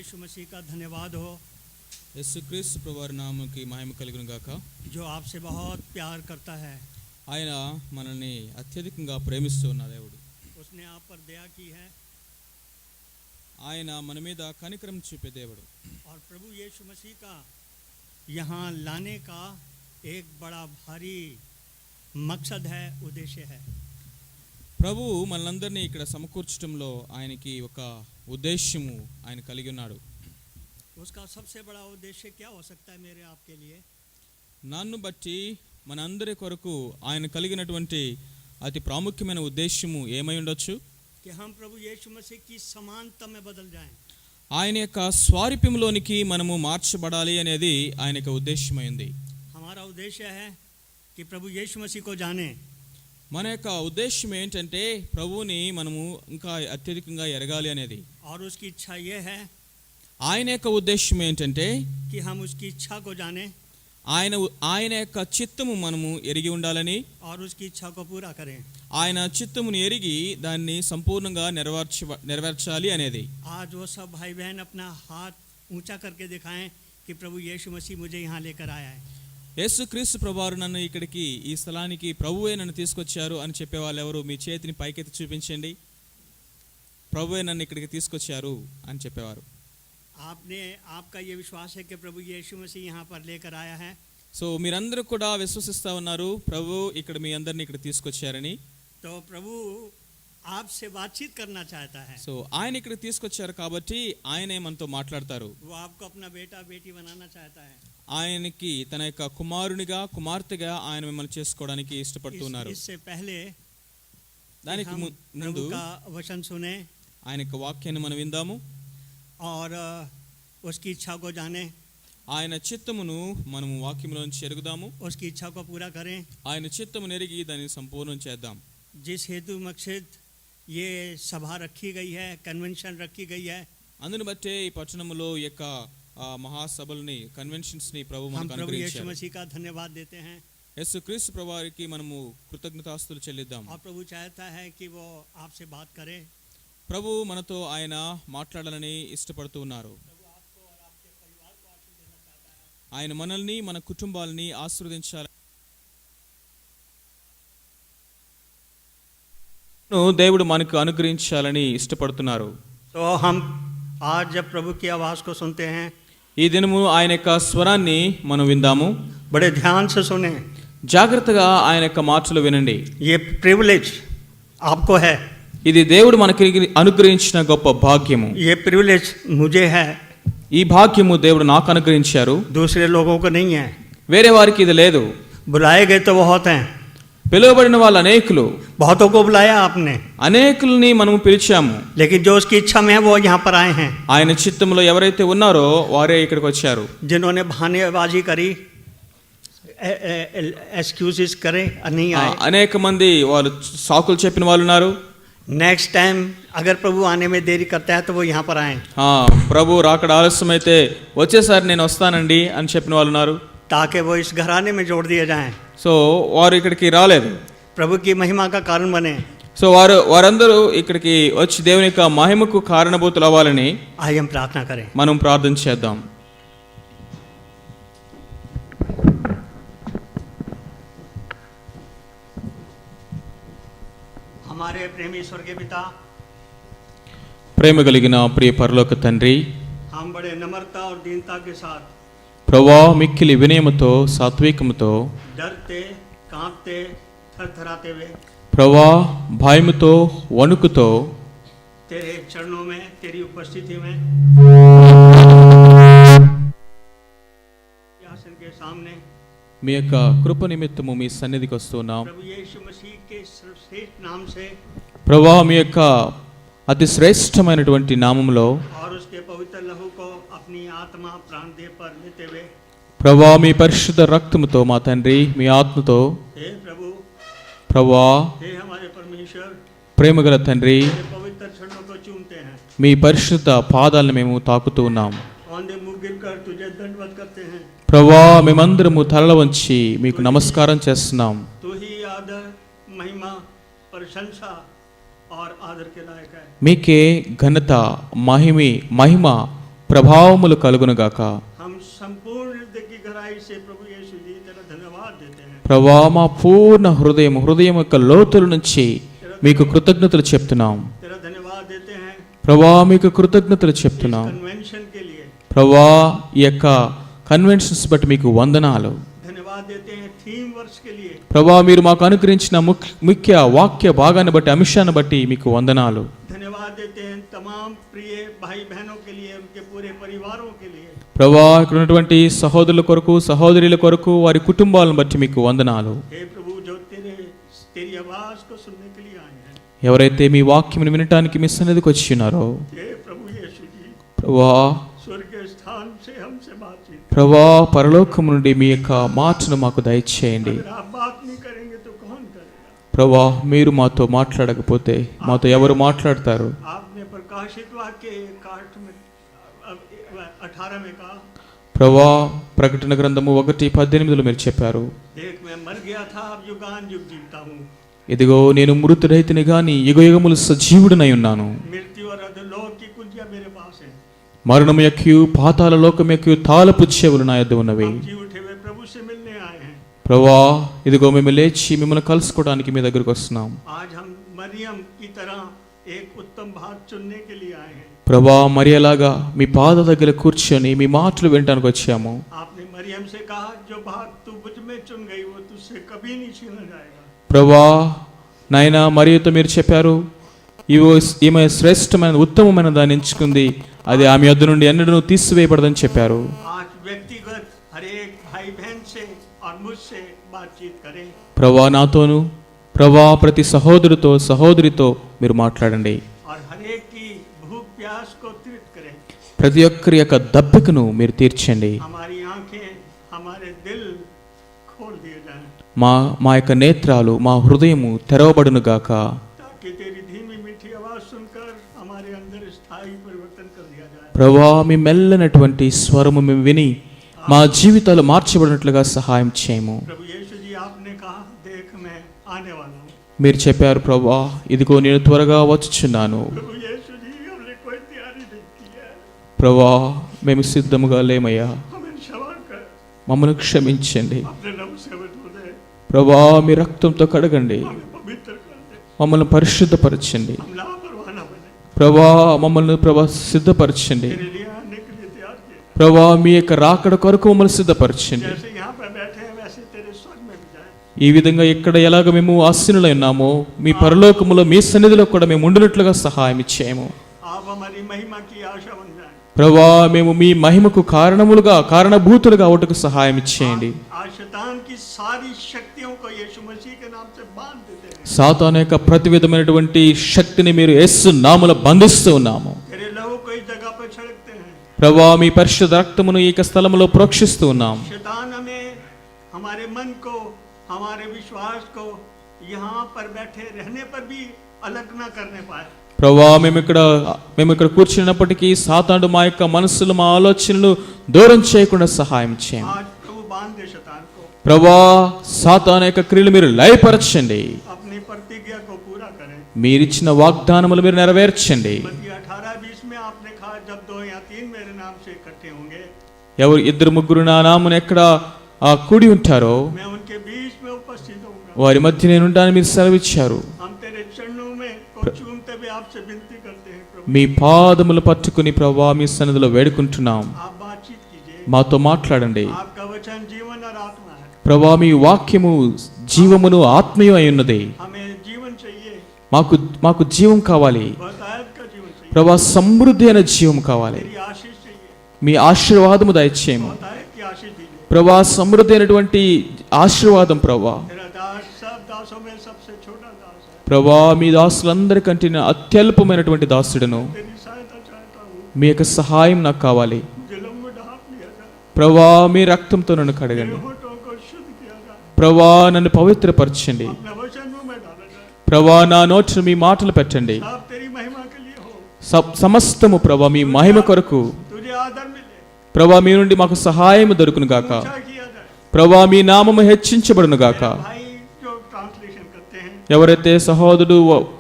यीशु मसीह का धन्यवाद हो యేసుక్రీస్తు ప్రభువారి నామముకి మహిమ కలుగును గాక. जो आपसे बहुत प्यार करता है। ఆయన మనల్ని అత్యధికంగా ప్రేమిస్తూ ఉన్న దేవుడు. उसने आप पर दया की है ఆయన మన మీద కనికరం చూపే దేవుడు. और प्रभु यीशु मसीह का यहाँ लाने का एक बड़ा भारी मकसद है, उद्देश्य है। ప్రభు మనలందరినీ ఇక్కడ సమకూర్చడంలో ఆయనకి ఒక ఉద్దేశ్యము ఆయన కలిగి ఉన్నాడు. उसका सबसे बड़ा उद्देश्य क्या हो सकता है मेरे आपके लिए? నన్ను బట్టి మనందరి కొరకు ఆయన కలిగినటువంటి అతి ప్రాముఖ్యమైన ఉద్దేశ్యము ఏమై ఉండొచ్చు? कि हम प्रभु यीशु मसीह की समानता में बदल जाएं। ఆయన యొక్క స్వారూప్యంలోనికి మనము మార్చబడాలి అనేది ఆయన యొక్క ఉద్దేశ్యమైంది. हमारा उद्देश्य है कि प्रभु यीशु मसीह को जाने। మన యొక్క ఉద్దేశ్యం ఏంటంటే ప్రభువుని మనము ఇంకా అత్యధికంగా ఎరగాలి అనేది. और उसकी इच्छा ये है ఆయన యొక్క ఉద్దేశ్యం ఏంటంటే कि हम उसकी इच्छा को जाने ఆయన యొక్క చిత్తము మనము ఎరిగి ఉండాలని, और उसकी इच्छा को पूरा करें। ఆయన చిత్తమును ఎరిగి దాన్ని సంపూర్ణంగా నెరవేర్చాలి అనేది. आज वो सब भाई बहन अपना हाथ ऊंचा करके दिखाएं कि प्रभु यीशु मसीह मुझे यहाँ लेकर आया है। యేసుక్రీస్తు ప్రభువారు నన్ను ఇక్కడికి ఈ స్థలానికి ప్రభువే నన్ను తీసుకొచ్చారు అని చెప్పే వాళ్ళు ఎవరు? మీ చేతిని పైకెత్తి చూపించండి. ప్రభువే నన్ను ఇక్కడికి తీసుకొచ్చారు అని చెప్పేవారు. आपका ये विश्वास है कि प्रभु यीशु मसीह यहाँ पर लेकर आया है। సో మీరందరూ కూడా విశ్వసిస్తా ఉన్నారు ప్రభు ఇక్కడ మీ అందరిని ఇక్కడ తీసుకొచ్చారని. तो प्रभु आपसे बातचीत करना चाहता है। సో ఆయన ఇక్కడ తీసుకొచ్చారు కాబట్టి ఆయనే మనతో మాట్లాడతారు. वो आपको अपना बेटा बेटी बनाना चाहता है। ఆయనకి తన యొక్క కుమారునిగా కుమార్తెగా ఆయన మిమ్మల్ని చేసుకోవడానికి ఇష్టపడుతున్నారు. इससे पहले దానికి ముందు का वचन सुने, ఆయన యొక్క వాక్యాన్ని మనం విందాము. और उसकी इच्छा को जाने, ఆయన చిత్తమును మనము వాక్యంలోంచి ఎరుగుదాము. उसकी इच्छा को पूरा करें। ఆయన చిత్తమును ఎరిగి దాన్ని సంపూర్ణం చేద్దాం. जिस हेतु मकसद ये सभा रखी गई है, कन्वेंशन रखी गई है, అందును బట్టే ఈ పట్టణంలో ఈ యొక్క మహాసభల్ని కన్వెన్షన్స్ ని ప్రభు మనకు हम प्रभु यीशु అనుగ్రహించారు. मसीह का धन्यवाद देते हैं। యేసుక్రీస్తు ప్రభువారికి మనము కృతజ్ఞతాస్తుతులు చెల్లిద్దాం. और प्रभु चाहता है कि वो आपसे बात करे। ప్రభు మనతో ఆయన మాట్లాడాలని ఇష్టపడుతూ ఉన్నారు. ఆయన మనల్ని మన కుటుంబాలని ఆశీర్వదించాలని దేవుడు మనకు అనుగ్రహించాలని ఇష్టపడుతున్నారు. तो हम आज जब प्रभु की आवाज़ को सुनते हैं, ఈ దినము ఆయన యొక్క స్వరాన్ని మనం విందాము. बड़े ध्यान से सुने। జాగ్రత్తగా ఆయన యొక్క మాటలు వినండి. ये प्रिविलेज आपको है। ఇది దేవుడు మనకి అనుగ్రహించిన గొప్ప భాగ్యము. ये प्रिविलेज मुझे है, ఈ భాగ్యము దేవుడు నాకు అనుగ్రహించారు, दूसरे लोगों को नहीं है। వేరే వారికి ఇది లేదు. बुलाए गए तो बहुत हैं, పిలువబడిన వాళ్ళు అనేకులు, बहुतों को बुलाया आपने, అనేకుల్ని మనము పిలిచాము. लेकिन जो उसकी इच्छा में है वो यहाँ पर आए हैं। ఆయన చిత్తంలో ఎవరైతే ఉన్నారో వారే ఇక్కడికి వచ్చారు. जिन्होंने बहानेबाजी करी, एक्सक्यूजेस करे, नहीं आए। అనేక మంది వాళ్ళు సాకులు చెప్పిన వాళ్ళు ఉన్నారు. नेक्स्ट टाइम अगर प्रभु आने में देरी करता है तो वो यहाँ पर आए, ప్రభు రాకడ ఆలస్యం అయితే వచ్చేసారి నేను వస్తానండి అని చెప్పిన వాళ్ళు ఉన్నారు. ताकि वो इस घराने में जोड़ दिए जाएं, సో వారు ఇక్కడికి రాలేదు. प्रभु की महिमा का कारण बने। సో వారందరూ ఇక్కడికి వచ్చి దేవుని యొక్క మహిమకు కారణభూతులు అవ్వాలని आइए हम प्रार्थना करें। మనం ప్రార్థన చేద్దాం. हमारे प्रेमी स्वर्गीय पिता, ప్రేమ కలిగిన ప్రియ పరలోక తండ్రి, हम बड़े नम्रता और दीनता के साथ, ప్రభువా మిక్కిలి వినయముతో సాత్వికముతో, डरते कांपते थरथराते हुए ప్రభువా భయముతో వణుకుతో तेरे चरणों में, तेरी उपस्थिति में, आसन के सामने మీ యొక్క కృప నిమిత్తము మీ సన్నిధికి వస్తున్నాం. प्रभु यीशु मसीह के सर्वश्रेष्ठ नाम से, ప్రభువా మీ యొక్క అతి శ్రేష్టమైనటువంటి నామములో, और उसके पवित्र लहू को अपनी आत्मा प्राण देह पर लेते हुए, ప్రభువా మీ పరిశుద్ధ రక్తముతో మా తండ్రి మీ ఆత్మతో, हे प्रभु, ప్రభువా हे हमारे परमेश्वर, ప్రేమగల తండ్రి, तेरे पवित्र चरणों को चूमते हैं। మీ పరిశుద్ధ పాదాలను మేము తాకుతూ ఉన్నాం. औंधे मुंह गिरकर तुझे दंडवत करते हैं। ప్రభువా మేమందరము తలల వంచి మీకు నమస్కారం చేస్తున్నాం. तू ही आदर, महिमा, प्रशंसा और आदर के लायक है। మీకే ఘనత, మహిమ, ప్రభావములు కలుగునుగాక. हम संपूर्ण हृदय की गहराई से प्रभु यीशु जी तेरा धन्यवाद देते हैं। ప్రభా మా పూర్ణ హృదయం యొక్క లోతుల నుంచి మీకు కృతజ్ఞతలు చెప్తున్నాం. तेरा धन्यवाद देते हैं ప్రభా మీకు కృతజ్ఞతలు చెప్తున్నాం. कन्वेंशन के लिए ప్రభా ఈ యొక్క కన్వెన్షన్స్ బట్టి మీకు వందనాలు. धन्यवाद देते हैं थीम वर्ष के लिए। ప్రభా మీరు మాకు అనుగ్రహించిన ముఖ్య వాక్య భాగాన్ని బట్టి అంశాన్ని బట్టి మీకు వందనాలు. धन्यवाद देते हैं तमाम प्रिय भाई बहनों के लिए, उनके पूरे परिवारों के लिए। ప్రభా ఇక్కడ ఉన్నటువంటి సహోదరుల కొరకు సహోదరుల కొరకు వారి కుటుంబాలను బట్టి మీకు వందనాలు. हे प्रभु जो तेरी आवाज को सुनने के लिए आए हैं, ఎవరైతే మీ వాక్యమును వినటానికి మీ సన్నిధికి వచ్చి ఉన్నారో हे प्रभु यीशु जी ప్రభా स्वर्ग के स्थान से हमसे बातचीत। ప్రభా పరలోకము నుండి మీ యొక్క మాటను మాకు దయచేయండి. अगर आप बात नहीं करेंगे तो कौन करेगा? ప్రభా మీరు మాతో మాట్లాడకపోతే మాతో ఎవరు మాట్లాడతారు? आपने प्रकाशित वाक्य 18 में कहा, ప్రభా ప్రకటన గ్రంథము 1:18 మీరు చెప్పారు, देख मैं मर गया था अब युगान युग जीता हूँ। ఇదిగో నేను మృతుడైతిని గాని యుగయుగములు సజీవుడనై ఉన్నాను. मृत्यु और अधोलोक की कुंजियां मेरे पास है। మరణము యొక్కయు పాతాళ లోకము యొక్కయు తాళపు చెవులు నా యొద్ద ఉన్నవి. हम जी उठे हुए प्रभु से मिलने आए हैं। ప్రభా ఇదిగో మేము లేచి మిమ్మల్ని కలుసుకోవడానికి మీ దగ్గరికి వస్తున్నాం. आज हम मरियम की तरह एक उत्तम भाग चुनने के लिए आए हैं। ప్రభా మరియలాగా మీ పాద దగ్గర కూర్చొని మీ మాటలు వినడానికి వచ్చాము. आपने मरियम से कहा जो भाग तू मुझ में चुन गई वो तुझसे कभी नहीं छीना जाएगा। ప్రభా నాయనా మరియతో మీరు చెప్పారు ఈమె శ్రేష్టమైన ఉత్తమమైన దాన్ని ఎంచుకుంది, అది ఆమె యొద్ద నుండి ఎన్నడూ తీసివేయబడదని చెప్పారు. आज व्यक्तिगत हर एक भाई बहन से और मुझसे बातचीत करें। ప్రభా నాతోను ప్రభా ప్రతి సహోదరుతో సహోదరితో మీరు మాట్లాడండి. और हर एक की भूख प्यास को तृप्त करें। ప్రతి ఒక్కరి యొక్క దప్పికను మీరు తీర్చండి. हमारी आंखें हमारे दिल खोल दिए जाएं మా యొక్క నేత్రాలు మా హృదయము తెరవబడును గాక. ताकि तेरी धीमी मीठी आवाज सुनकर हमारे अंदर स्थायी परिवर्तन कर दिया जाए। ప్రభా మీ మెల్లనటువంటి స్వరము మేము విని మా జీవితాలు మార్చబడినట్లుగా సహాయం చేయము. प्रभु यीशु जी आपने कहा देख मैं आने वाला हूँ। మీరు చెప్పారు ప్రభా ఇదిగో నేను త్వరగా వచ్చుచున్నాను. प्रभु यीशु जी हमने कोई तैयारी नहीं की है। ప్రభా మేము సిద్ధముగా లేమయ్యా, हमें क्षमा कर, మమ్మల్ని క్షమించండి. अपने लहू से बदल दे, ప్రభా మీ రక్తంతో కడగండి, हमें पवित्र कर दे। మమ్మల్ని పరిశుద్ధపరచండి. हम लापरवाह न बने, ప్రభా మమ్మల్ని ప్రభా సిద్ధపరచండి. तेरे लिए आने के लिए तैयार किए। ప్రభా మీ యొక్క రాకడ కొరకు మమ్మల్ని సిద్ధపరచండి. जैसे यहाँ पर बैठे हैं वैसे तेरे स्वर्ग में भी जाए। ఈ విధంగా ఎక్కడ ఎలాగ మేము ఆసీనులై ఉన్నామో మీ పరలోకములో మీ సన్నిధిలో కూడా మేము ఉండినట్లుగా సహాయం ఇచ్చేయము. आप हमारी महिमा की आशा बन जाए। ప్రభా మేము మీ మహిమకు కారణభూతులుగా అవుటకు సహాయం ఇచ్చేయండి. आज शैतान की सारी शक्तियों को यीशु मसीह के नाम से बांध देते हैं। సాతాను యొక్క ప్రతి విధమైనటువంటి శక్తిని మీరు యేసు నామములో బంధిస్తూ ఉన్నాము. तेरे लहू को इस जगह पर छिड़कते हैं। ప్రభా మీ పరిశుద్ధ రక్తమును ఈ స్థలములో ప్రోక్షిస్తూ ఉన్నాం. शैतान हमें हमारे मन को हमारे विश्वास को यहाँ पर बैठे रहने पर भी अलग न करने पाए। ప్రభా మేము ఇక్కడ కూర్చున్నప్పటికీ సాతానుడు మా యొక్క మనస్సులు మా ఆలోచనలు దూరం చేయకుండా సహాయం చేయండి. आज प्रभु बांध दे शैतान को। ప్రభా సాతాను యొక్క క్రియలు మీరు లయపరచండి. अपनी प्रतिज्ञा को पूरा करें। మీరిచ్చిన వాగ్దానములు మీరు నెరవేర్చండి. मत्ती 18:20 में आपने कहा जब 2 या 3 मेरे नाम से इकट्ठे होंगे ఎవరు ఇద్దరు ముగ్గురు నా నామమున ఎక్కడ కూడి ఉంటారో मैं उनके बीच में उपस्थित होऊंगा। వారి మధ్య నేను ఉంటానని మీరు సెలవిచ్చారు. हम तेरे चरणों में को चूमते हुए आपसे विनती करते हैं प्रभु, మీ పాదములు పట్టుకుని ప్రభా మీ సన్నిధిలో వేడుకుంటున్నాం. आप बातचीत कीजिए। మాతో మాట్లాడండి. आपका वचन जीवन और आत्मा है। ప్రభా మీ వాక్యము జీవమును ఆత్మయు అయి ఉన్నది. हमें जीवन चाहिए, మాకు జీవం కావాలి बहुतायत का जीवन चाहिए। ప్రభా, సమృద్ధి అయిన జీవం కావాలి. तेरी आशीष चाहिए, మీ ఆశీర్వాదము దయచేయము बहुतायत की आशीष दीजिए। ప్రభా, సమృద్ధి అయినటువంటి ఆశీర్వాదం ప్రభా. तेरा दास सब दासों में सबसे छोटा दास है। ప్రభా మీ దాసులందరికంటే నేను అత్యల్పమైనటువంటి దాసుడను. तेरी सहायता चाहता हूँ। మీ యొక్క సహాయం నాకు కావాలి मुझे लहू ढांप लिया जाए, ప్రభా. మీ రక్తంతో నన్ను मेरे కడగండి होठों को शुद्ध किया जाए, ప్రభా. నన్ను పవిత్రపరచండి अपना वचन मुंह में डाला जाए। ప్రభా. నా నోటిని మీ మాటలు పెట్టండి. सब तेरी महिमा के लिए हो, సమస్తము ప్రభా మీ మహిమ కొరకు तुझे आदर मिले, ప్రభా. మీ నుండి మాకు సహాయం దొరుకును గాక ऊंचा किया जाए। ప్రభా. మీ నామము హెచ్చించబడును గాక. भाई जो ट्रांसलेशन करते हैं ఎవరైతే సహోదరుడు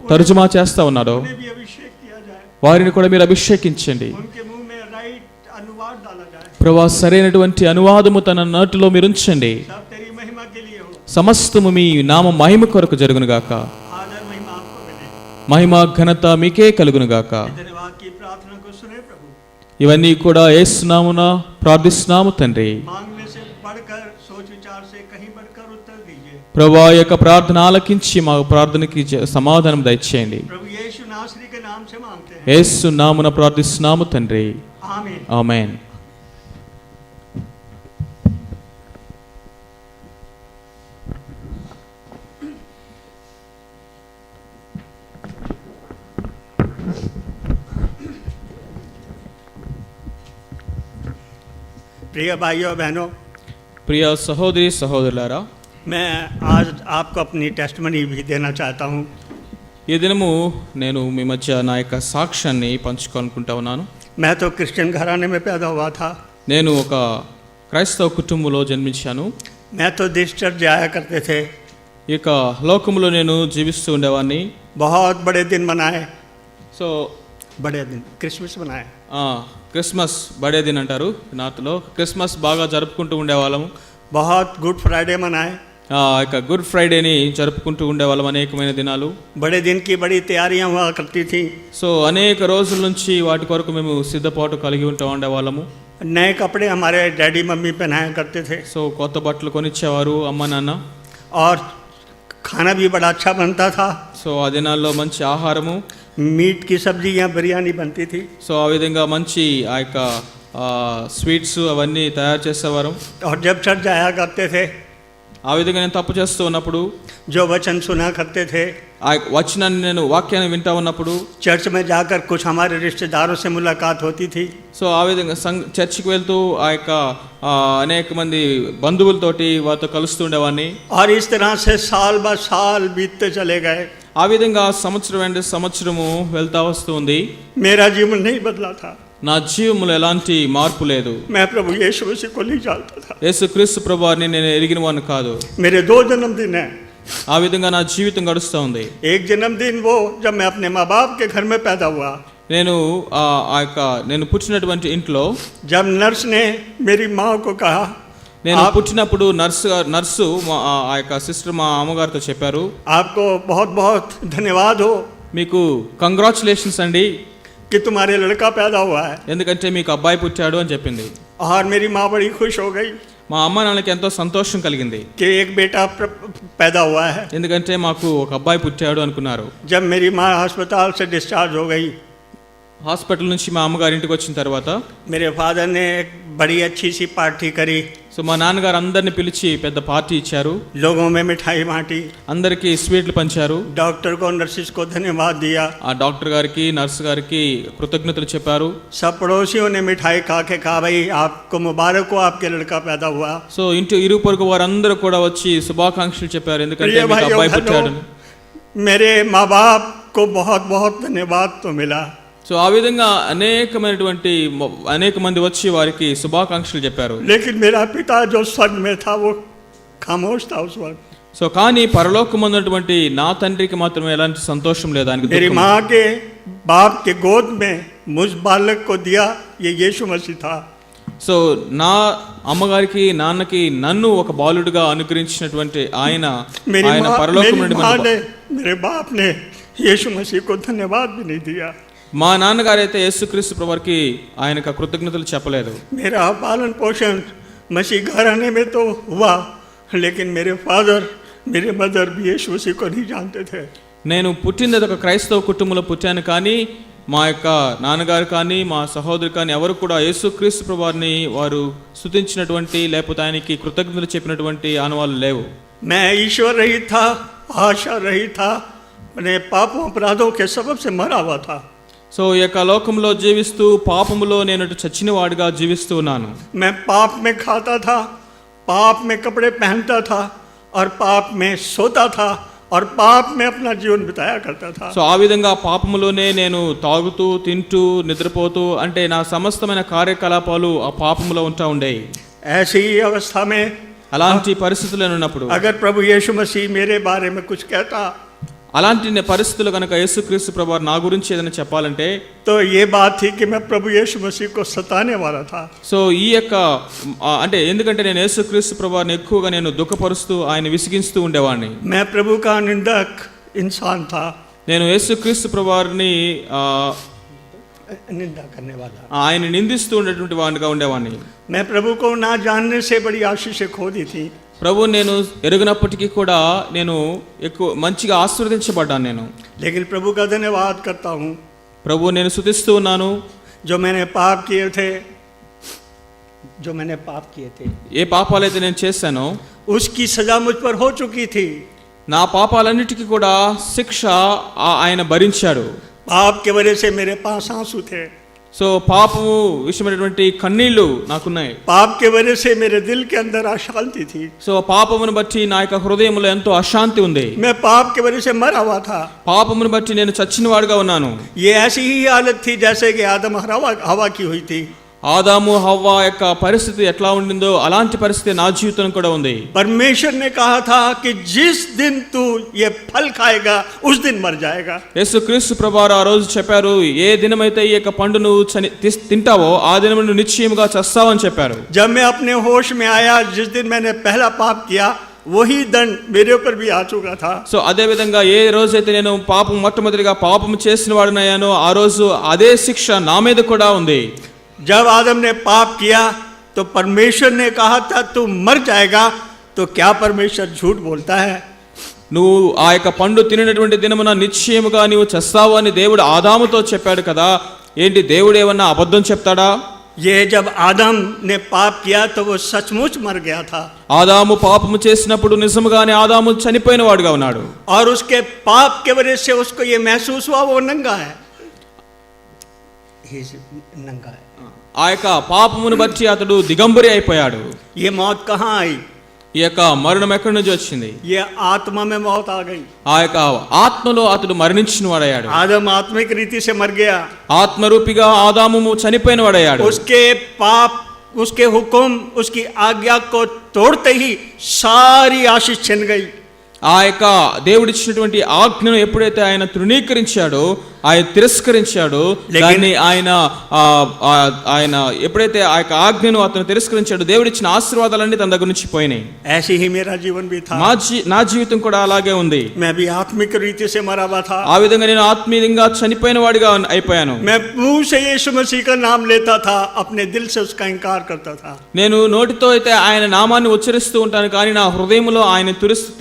తర్జుమా చేస్తా ఉన్నారో उन्हें भी अभिषेक किया जाए। వారిని కూడా మీరు అభిషేకించండి. उनके मुंह में राइट अनुवाद डाला जाए, ప్రభా సరైనటువంటి అనువాదము తన నోటిలో మీరు ఉంచండి. सब तेरी महिमा के लिए हो, సమస్తము మీ నామ మహిమ కొరకు జరుగును గాక. आदर महिमा आपको मिले। మహిమ ఘనత మీకే కలుగును గాక. धन्यवाद की प्रार्थना को सुने प्रभु, ఇవన్నీ కూడా యేసు నామమున ప్రార్థిస్తున్నాము తండ్రి. मांगने से बढ़कर सोच विचार से कहीं बढ़कर उत्तर दीजिए। ప్రభా యొక్క ప్రార్థన ఆలకించి మా ప్రార్థనకి సమాధానం దయచేయండి. प्रभु यीशु नासरी के नाम से मांगते हैं, యేసు నామమున ప్రార్థిస్తున్నాము తండ్రి. आमीन। ఆమేన్. प्रिय भाइयों बहनों, ప్రియ సహోదరి సహోదరులారా, मैं आज आपको अपनी टेस्टमनी भी देना चाहता हूँ। ఈ దినము నేను మీ మధ్య నా యొక్క సాక్ష్యాన్ని పంచుకోవాలనుకుంటా ఉన్నాను. मैं तो क्रिश्चियन घराने में पैदा हुआ था। నేను ఒక క్రైస్తవ కుటుంబంలో జన్మించాను. मैं तो दिस चर्च जाया करते थे। ఈ యొక్క లోకములో నేను జీవిస్తూ ఉండేవాడిని. बहुत बड़े दिन मनाए, సో बड़े दिन क्रिसमस मनाए, క్రిస్మస్ బడే దిన్ అంటారు నార్త్లో. క్రిస్మస్ బాగా జరుపుకుంటూ ఉండేవాళ్ళము. बहुत गुड फ्राइडे मनाए, ఇక గుడ్ ఫ్రైడేని జరుపుకుంటూ ఉండేవాళ్ళం అనేకమైన దినాలు. बड़े दिन की बड़ी तैयारियां हुआ करती थी। సో అనేక రోజుల నుంచి వాటి కొరకు మేము సిద్ధపాటు కలిగి ఉంటూ ఉండేవాళ్ళము. नए कपड़े हमारे डैडी मम्मी पहनाया करते थे, సో కొత్త బట్టలు కొనిచ్చేవారు అమ్మ నాన్న. और खाना भी बड़ा अच्छा बनता था। సో ఆ దినాల్లో మంచి ఆహారము, मीट की सब्जी या बिरयानी बनती थी। సో ఆ విధంగా మంచి ఆ యొక్క స్వీట్స్ అవన్నీ తయారు చేసేవారు. और जब चर्च जाया करते थे, ఆ విధంగా నేను తప్పు చేస్తూ ఉన్నప్పుడు, जो वचन सुना करते थे, ఆ వచనాన్ని నేను వాక్యాన్ని వింటా ఉన్నప్పుడు, चर्च में जाकर कुछ हमारे रिश्तेदारों से मुलाकात होती थी। సో ఆ విధంగా చర్చికి వెళ్తూ ఆ యొక్క అనేక మంది బంధువులతోటి వారితో కలుస్తూ ఉండేవాడిని. और इस तरह से साल ब साल बीतते चले गए। ఆ విధంగా సంవత్సరం వెంట సంవత్సరము వెళ్తా వస్తుంది. मेरा जीवन नहीं बदला था। నా జీవములో ఎలాంటి మార్పు లేదు. मैं प्रभु यीशु मसीह को नहीं जानता था। యేసుక్రీస్తు ప్రభువారిని నేను ఎరిగిన వాడిని కాదు. मेरे 2 जन्मदिन हैं। ఆ విధంగా నా జీవితం గడుస్తూ ఉంది. एक जन्मदिन वो जब मैं अपने माँ बाप के घर में पैदा हुआ, నేను నేను పుట్టినటువంటి ఇంట్లో, जब नर्स ने मेरी माँ को कहा, నేను పుట్టినప్పుడు నర్సు ఆ యొక్క సిస్టర్ మా అమ్మగారితో చెప్పారు, आपको बहुत बहुत धन्यवाद हो మీకు కంగ్రాచులేషన్స్ అండి, कि तुम्हारे लड़का पैदा हुआ है। ఎందుకంటే మీకు అబ్బాయి పుట్టాడు అని చెప్పింది. और मेरी माँ बड़ी खुश हो गई మా అమ్మ నాన్నకి ఎంతో సంతోషం కలిగింది. कि एक बेटा पैदा हुआ है। ఎందుకంటే మాకు ఒక అబ్బాయి పుట్టాడు అనుకున్నారు. जब मेरी माँ अस्पताल से डिस्चार्ज हो गई, హాస్పిటల్ నుంచి మా అమ్మగారి ఇంటికి వచ్చిన తర్వాత मेरे फादर ने एक बड़ी अच्छी सी पार्टी करी। సో మా నాన్నగారు అందరిని పిలిచి పెద్ద పార్టీ ఇచ్చారు. लोगों में मिठाई बांटी, అందరికీ స్వీట్లు పంచారు. डॉक्टर को नर्सिस को धन्यवाद दिया। ఆ డాక్టర్ గారికి నర్సు గారికి కృతజ్ఞతలు చెప్పారు. सब पड़ोसियों ने मिठाई खा के कहा, भाई आपको मुबारक हो, आपके लड़का पैदा हुआ। సో ఇంటి ఇరుగు పొరుగు వారందరూ కూడా వచ్చి శుభాకాంక్షలు చెప్పారు, ఎందుకంటే మీకు అబ్బాయి పుట్టాడు. मेरे माँ बाप को बहुत बहुत धन्यवाद तो मिला। సో ఆ విధంగా అనేక మంది వచ్చి వారికి శుభాకాంక్షలు చెప్పారు. लेकिन मेरा पिता जो स्वर्ग में था वो खामोश था उस वक्त। సో కానీ పరలోకమందున్నటువంటి నా తండ్రికి మాత్రమే ఎలాంటి సంతోషం లేదు. ఆయనకి मेरी దుఃఖం. माँ के बाप के गोद में मुझ बालक को दिया, ये यीशु मसीह था। సో నా అమ్మగారికి నాన్నకి నన్ను ఒక బాలుడిగా అనుగ్రహించినటువంటి ఆయన పరలోకం నుండి मेरे बाप ने यीशु मसीह को धन्यवाद भी नहीं दिया। మా నాన్నగారైతే యేసుక్రీస్తు ప్రభువారికి ఆయనకు కృతజ్ఞతలు చెప్పలేదు. मेरा पालन पोषण मसीह घराने में तो हुआ, लेकिन मेरे फादर मेरे मदर भी यीशु मसीह को नहीं जानते थे। నేను పుట్టినది ఒక క్రైస్తవ కుటుంబంలో పుట్టాను, కానీ మా యొక్క నాన్నగారు కానీ మా సహోదరు కానీ ఎవరు కూడా యేసుక్రీస్తు ప్రభువారిని వారు స్తుతించినటువంటి లేకపోతే ఆయనకి కృతజ్ఞతలు చెప్పినటువంటి ఆనవాళ్ళు లేవు. मैं ईश्वर रहित था, आशा रहित था, अपने पापों अपराधों के सबब से मरा हुआ था। సో ఈ యొక్క లోకంలో జీవిస్తూ పాపములో నేను చచ్చిన వాడిగా జీవిస్తూ ఉన్నాను. मैं पाप में खाता था, पाप में कपड़े पहनता था, और पाप में सोता था, और पाप में अपना जीवन बिताया करता था। సో ఆ విధంగా పాపములోనే నేను తాగుతూ తింటూ నిద్రపోతూ అంటే నా సమస్తమైన కార్యకలాపాలు ఆ పాపములో ఉంటా ఉండేవి. ऐसी ही अवस्था में అలాంటి పరిస్థితుల్లో ఉన్నప్పుడు अगर प्रभु यीशु मसीह मेरे बारे में कुछ कहता, అలాంటి పరిస్థితులు కనుక యేసుక్రీస్తు ప్రభువారు నా గురించి ఏదైనా చెప్పాలంటే तो ये बात थी कि मैं प्रभु यीशु मसीह को सताने वाला था। సో ఈ యొక్క అంటే ఎందుకంటే నేను యేసుక్రీస్తు ప్రభువారిని ఎక్కువగా నేను దుఃఖపరుస్తూ ఆయన విసిగిస్తూ ఉండేవాడిని. मैं प्रभु का निंदक इंसान था, నేను యేసుక్రీస్తు ప్రభువారిని निंदा करने वाला। ఆయన నిందిస్తూ ఉండేటువంటి వాడిగా ఉండేవాడిని. मैं प्रभु को ना जानने से बड़ी आशीषें खो दी थी। ప్రభు నేను ఎరుగనప్పటికీ కూడా నేను ఎక్కువ మంచిగా ఆశీర్వదించబడ్డాను నేను. लेकिन प्रभु का धन्यवाद करता हूँ, ప్రభు నేను స్తుతిస్తూ ఉన్నాను. जो मैंने पाप किए थे ఏ పాపాలైతే నేను చేశానో उसकी सजा मुझ पर हो चुकी थी। నా పాపాలన్నిటికీ కూడా శిక్ష ఆయన భరించాడు. पाप के वजह से मेरे पास आंसू थे, సో పాపము విషయమైనటువంటి కన్నీళ్లు నాకున్నాయి. पाप के वजह से मेरे दिल के अंदर अशांति थी। సో పాపమును బట్టి నా యొక్క హృదయంలో ఎంతో అశాంతి ఉంది. मैं पाप के वजह से मरा हुआ था। పాపమును బట్టి నేను చచ్చిన వాడిగా ఉన్నాను. ये ऐसी ही हालत थी जैसे कि आदम हवा की हुई थी। ఆదాము హవ్వ యొక్క పరిస్థితి ఎట్లా ఉండిందో అలాంటి పరిస్థితి నా జీవితం కూడా ఉంది. परमेश्वर ने कहा था कि जिस दिन तू ये फल खाएगा उस दिन मर जाएगा। యేసుక్రీస్తు ప్రభువారు ఆ రోజు చెప్పారు, ఏ దినమైతే ఈ యొక్క పండు నువ్వు తింటావో ఆ దినం నువ్వు నిశ్చయముగా చస్తావని చెప్పారు. जब मैं अपने होश में आया, जिस दिन मैंने पहला पाप किया वही दंड मेरे ऊपर भी आ चुका था। సో అదే విధంగా ఏ రోజైతే నేను మొట్టమొదటిగా పాపం చేసిన వాడినయ్యానో ఆ రోజు అదే శిక్ష నా మీద కూడా ఉంది. जब आदम ने पाप किया तो परमेश्वर ने कहा था तू मर जाएगा, तो क्या परमेश्वर झूठ बोलता है? నువ్వు ఆ యొక్క పండు తినటువంటి దినమున నిశ్చయముగా నీవు చస్తావు అని దేవుడు ఆదాముతో చెప్పాడు కదా. ఏంటి దేవుడు ఏమన్నా అబద్ధం చెప్తాడా? ये जब आदम ने पाप किया तो वो सचमुच मर गया था, ఆదాము పాపము చేసినప్పుడు నిజముగానే ఆదాము చనిపోయిన వాడుగా ఉన్నాడు. और उसके पाप के वजह से उसको ये महसूस हुआ वो नंगा है, नंगा है। ఆ యొక్క పాపమును బట్టి అతడు దిగంబరి అయిపోయాడు. ये मौत कहाँ आई? ఈ యొక్క మరణం ఎక్కడి నుంచి వచ్చింది? ये आत्मा में मौत आ गई। ఆ యొక్క ఆత్మలో అతడు మరణించిన వాడయ్యాడు. आदम आत्मिक रीति से मर गया, ఆత్మరూపిగా ఆదాము చనిపోయిన వాడయ్యాడు. उसके पाप, उसके हुक्म, उसकी आज्ञा को तोड़ते ही सारी आशीष छिन गई। ఆ యొక్క దేవుడిచ్చినటువంటి ఆజ్ఞను ఎప్పుడైతే ఆయన తృణీకరించాడో, ఆయన తిరస్కరించాడో, దాన్ని ఆయన ఎప్పుడైతే ఆ యొక్క ఆజ్ఞను అతను తిరస్కరించాడో దేవుడిచ్చిన ఆశీర్వాదాలన్నీ తన దగ్గర నుంచి పోయినాయి. ऐसे ही मेरा जीवन भी था, నా జీవితం కూడా అలాగే ఉంది. मैं भी आत्मिक रीति से मरा हुआ था। ఆ విధంగా నేను ఆత్మీయంగా చనిపోయిన వాడిగా అయిపోయాను. मैं मुंह से यीशु मसीह का नाम लेता था, अपने दिल से उसका इनकार करता था। నేను నోటితో అయితే ఆయన నామాన్ని ఉచ్చరిస్తూ ఉంటాను, కానీ నా హృదయంలో ఆయన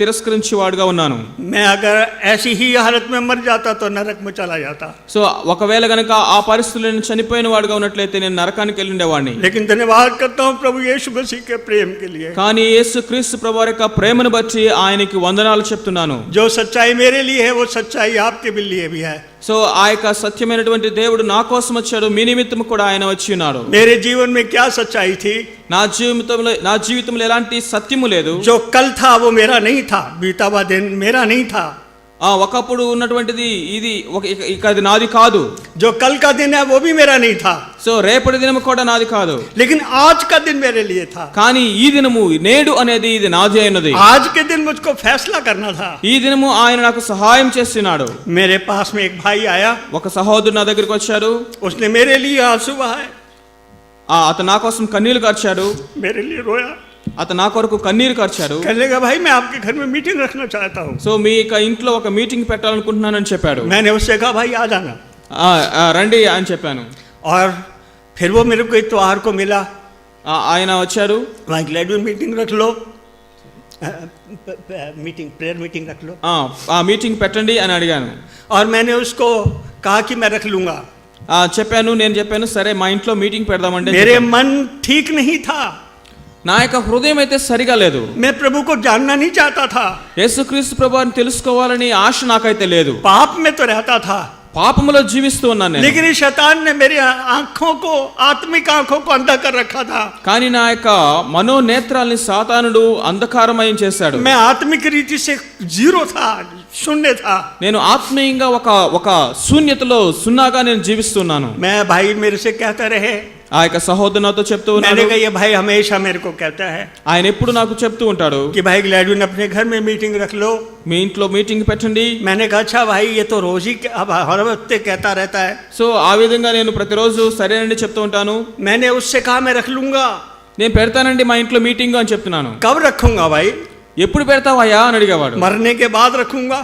తిరస్కరించే వాడిగా ఉన్నాను. मैं अगर ऐसी ही हालत में मर जाता तो नरक में चला जाता। సో ఒకవేళ గనక ఆ పరిస్థితుల్లో నేను చనిపోయిన వాడిగా ఉన్నట్లయితే నేను నరకానికి వెళ్ళి ఉండేవాడిని. लेकिन धन्यवाद करता हूँ प्रभु यीशु मसीह के प्रेम के लिए, కానీ యేసుక్రీస్తు ప్రభువారి యొక్క ప్రేమను బట్టి ఆయనకి వందనాలు చెప్తున్నాను. जो सच्चाई मेरे लिए है वो सच्चाई आपके भी लिए भी है। సో ఆ యొక్క సత్యమైనటువంటి దేవుడు నా కోసం వచ్చాడు, మీ నిమిత్తం కూడా ఆయన వచ్చి ఉన్నాడు. मेरे जीवन में क्या सच्चाई थी? నా జీవితంలో ఎలాంటి సత్యము లేదు. जो कल था वो मेरा नहीं था, बीता हुआ दिन मेरा नहीं था। ఒకప్పుడు ఉన్నటువంటిది ఇది ఇక అది నాది కాదు. जो कल का दिन है वो भी मेरा नहीं था, సో రేపటి దినము కూడా నాది కాదు. लेकिन आज का दिन मेरे लिए था। కానీ ఈ దినము నేడు అనేది ఇది నాది అయినది. आज के दिन मुझको फैसला करना था। ఈ దినము ఆయన నాకు సహాయం చేస్తున్నాడు. मेरे पास में एक भाई आया, ఒక సహోదరుడు నా దగ్గరికి వచ్చాడు. उसने मेरे लिए आंसू बहाए, అతను నా కోసం కన్నీళ్లు కార్చాడు. मेरे लिए रोया, అతను నా కొరకు కన్నీరు కార్చాడు. कहने लगा भाई मैं आपके घर में मीटिंग रखना चाहता हूँ। సో మీ ఇంట్లో ఒక మీటింగ్ పెట్టాలనుకుంటున్నానని చెప్పాడు. मैंने उससे कहा भाई आ जाना, రండి అని చెప్పాను. और फिर वो मेरे को इतवार को मिला, ఆయన వచ్చారు. वहाँ ग्लैडविन मीटिंग रख लो, मीटिंग प्रेयर मीटिंग रख लो, ఆ మీటింగ్ పెట్టండి అని అడిగాను. और मैंने उसको कहा कि मैं रख लूंगा। నేను చెప్పాను సరే మా ఇంట్లో మీటింగ్ పెడదామంటే मेरे मन ठीक नहीं था, నా యొక్క హృదయం అయితే సరిగా లేదు. मैं प्रभु को जानना नहीं चाहता था, యేసుక్రీస్తు ప్రభువుని తెలుసుకోవాలని ఆశ నాకైతే లేదు. पाप में तो रहता था, పాపములో జీవిస్తూ ఉన్నాను నేను. लेकिन शैतान ने मेरी आंखों को, आत्मिक आंखों को अंधा कर रखा था। కానీ నా యొక్క మనోనేత్రాల్ని సాతానుడు అంధకారమయం చేశాడు. मैं आत्मिक रीति से जीरो था, शून्य था। నేను ఆత్మీయంగా ఒక శూన్యతలో సున్నాగా నేను జీవిస్తున్నాను. मैं भाई मेरे से कहता रहे, ఆ యొక్క సహోదరు నాతో చెప్తూ मैंने ఉన్నాడు, कहा ये भाई हमेशा मेरे को कहता है ఆయన ఎప్పుడు నాకు చెప్తూ ఉంటాడు, कि भाई ग्लैडविन अपने घर में मीटिंग रख लो। మీ ఇంట్లో మీటింగ్ పెట్టండి. मैंने कहा अच्छा भाई ये तो रोज ही अब हर वक्त कहता रहता है। సో ఆ విధంగా నేను ప్రతిరోజు సరేనండి చెప్తూ ఉంటాను. मैंने उससे कहा मैं रख लूंगा। నేను పెడతానండి మా ఇంట్లో మీటింగ్ అని చెప్తున్నాను. कब रखूंगा भाई? ఎప్పుడు పెడతావయ్యా అని అడిగేవాడు. मरने के बाद रखूंगा।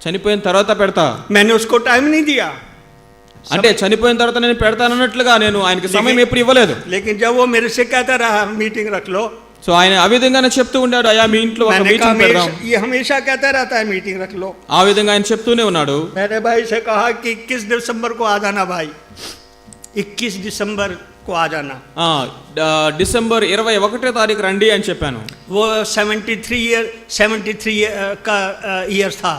చనిపోయిన తర్వాత పెడతా मैंने उसको टाइम नहीं दिया। అంటే చనిపోయిన తర్వాత నేను పెడతానన్నట్లుగా నేను ఆయనకి సమయం ఎప్పుడు ఇవ్వలేదు. लेकिन जब वो मेरे से कहता रहा मीटिंग रख लो, సో ఆయన ఆ విధంగానే చెప్తూ ఉన్నాడు, అయ్యా మీ ఇంట్లో ఒక मैंने कहा మీటింగ్ పెడదాం. ये हमेशा कहता रहता है मीटिंग रख लो। ఆ విధంగా ఆయన చెప్తూనే ఉన్నాడు. मैंने भाई से कहा कि 21 दिसंबर को आ जाना भाई, 21 दिसंबर को आ जाना। డిసెంబర్ 21వ తారీఖు రండి అని చెప్పాను. वो 73 का ईयर था,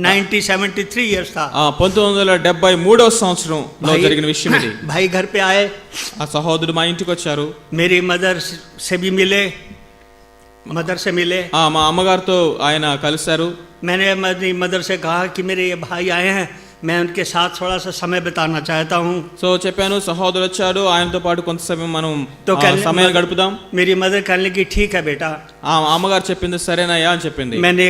1973 ईयर्स था। 1973వ సంవత్సరంలో జరిగిన విషయం ఇది. भाई घर पे आए, ఆ సహోదరుడు మా ఇంటికి వచ్చారు. मेरी मदर से भी मिले, मदर से मिले। మా అమ్మగారితో ఆయన కలిశారు. मैंने अपनी मदर से कहा कि मेरे ये भाई आए हैं, मैं उनके साथ थोड़ा सा समय बिताना चाहता हूँ। సో చెప్పాను, సహోదరుడు వచ్చాడు, ఆయనతో పాటు కొంత సమయం మనం तो సమయం గడుపుదాం. मेरी मदर कहने लगी ठीक है बेटा। ఆ అమ్మగారు చెప్పింది సరేనయ్యా అని చెప్పింది. मैंने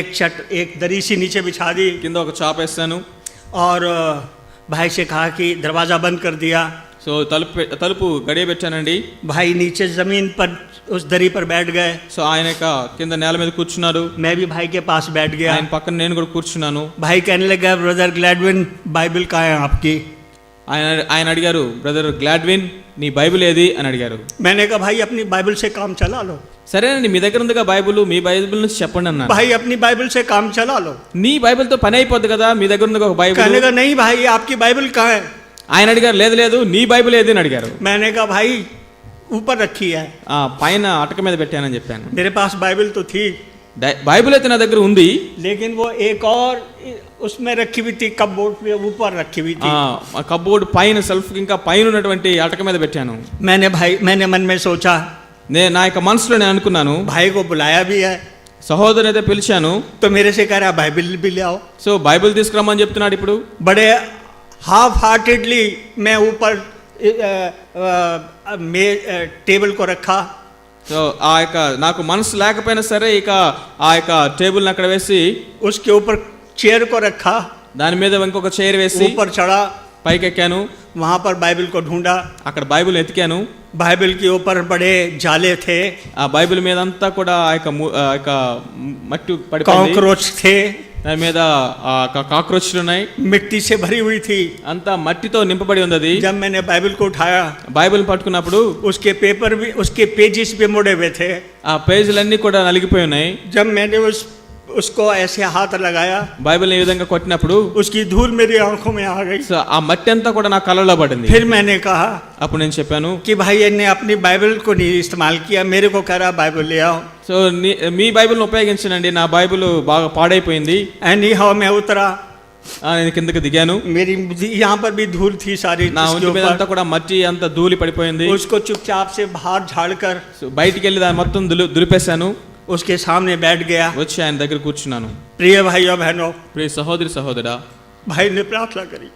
एक दरी सी नीचे बिछा दी కింద ఒక చాప వేస్తాను. और भाई से कहा कि दरवाज़ा बंद कर दिया। సో తలుపు గడియ పెట్టానండి. भाई नीचे ज़मीन पर उस दरी पर बैठ गए। సో ఆయన కింద నేల మీద కూర్చున్నారు. मैं भी भाई के पास बैठ गया। ఆయన పక్కన నేను కూడా కూర్చున్నాను. भाई कहने लगा ब्रदर ग्लैडविन बाइबल कहाँ है आपकी? ఆయన అడిగారు, బ్రదర్ గ్లాడ్విన్ నీ బైబిల్ ఏది అని అడిగారు. मैंने कहा भाई अपनी बाइबल से काम चला लो। సరేనండి, మీ దగ్గర ఉందిగా బైబిల్, మీ బైబిల్ నుంచి చెప్పండి అన్నాను. भाई अपनी बाइबल से काम चला लो। నీ బైబిల్తో పని అయిపోద్ది కదా, మీ దగ్గర ఉందిగా ఒక బైబిల్. कहने लगा नहीं भाई आपकी बाइबल कहाँ है? ఆయన అడిగారు, లేదు లేదు నీ బైబిల్ ఏది అని అడిగారు. मैंने कहा भाई ऊपर रखी है। పైన అటక మీద పెట్టానని చెప్పాను. मेरे पास बाइबल तो थी, బైబిల్ అయితే నా దగ్గర ఉంది, लेकिन वो एक और उसमें रखी हुई थी, कपबोर्ड पे ऊपर रखी हुई थी। కప్బోర్డ్ పైన సెల్ఫ్ ఇంకా పైన ఉన్నటువంటి అటక మీద పెట్టాను. मैंने मन में सोचा, నా యొక్క మనసులో నేను అనుకున్నాను, भाई को बुलाया भी है, సహోదరుని అయితే పిలిచాను. तो मेरे से कह रहा बाइबल भी ले आओ। సో బైబిల్ తీసుకురమ్మని చెప్తున్నాడు. ఇప్పుడు बड़े हाफ हार्टेडली मैं ऊपर टेबल को रखा। సో ఆ యొక్క నాకు మనసు లేకపోయినా సరే ఇక ఆ యొక్క టేబుల్ని అక్కడ వేసి उसके ऊपर चेयर को रखा, దాని మీద ఇంకొక చైర్ వేసి ऊपर चढ़ा, పైకి ఎక్కాను. वहां पर बाइबल को ढूंढा। అక్కడ బైబిల్ ఎతికాను. बाइबल के ऊपर बड़े जाले थे, ఆ బైబిల్ మీద అంతా కూడా ఆ యొక్క మట్టి పడిపోయింది. कॉकरोच थे, దాని మీద కాక్రోచ్లు ఉన్నాయి, मिट्टी से भरी हुई थी। అంతా మట్టితో నింపబడి ఉంది అది. जब मैंने बाइबल को उठाया, బైబిల్ పట్టుకున్నప్పుడు उसके पेपर भी, उसके पेजेस भी मुड़े हुए थे। ఆ పేజీలన్నీ కూడా నలిగిపోయి ఉన్నాయి. जब मैंने उसको ऐसे हाथ लगाया, బైబిల్ ఈ విధంగా కొట్టినప్పుడు उसकी धूल मेरी आंखों में आ गई। సో ఆ మట్టి అంతా కూడా నా కళ్ళలో పడింది. फिर मैंने कहा అప్పుడు నేను చెప్పాను कि भाई ने अपनी बाइबल को नहीं इस्तेमाल किया, मेरे को कह रहा बाइबल ले आओ। సో మీ బైబిల్ని ఉపయోగించనండి, నా బైబిల్ బాగా పాడైపోయింది. एनी हाउ मैं उतरा, నేను కిందకి దిగాను. मेरी यहाँ पर भी धूल थी सारी, నా इसके ఒంటి మీద ऊपर। అంతా కూడా మట్టి అంతా ధూళి పడిపోయింది. उसको चुपचाप से बाहर झाड़कर సో బయటికి వెళ్ళి దాన్ని మొత్తం దులిపేశాను. उसके सामने बैठ गया। వచ్చి ఆయన దగ్గర కూర్చున్నాను. प्रिय भाइयों बहनों, ప్రియ సహోదరి సహోదరా, भाई ने प्रार्थना करी,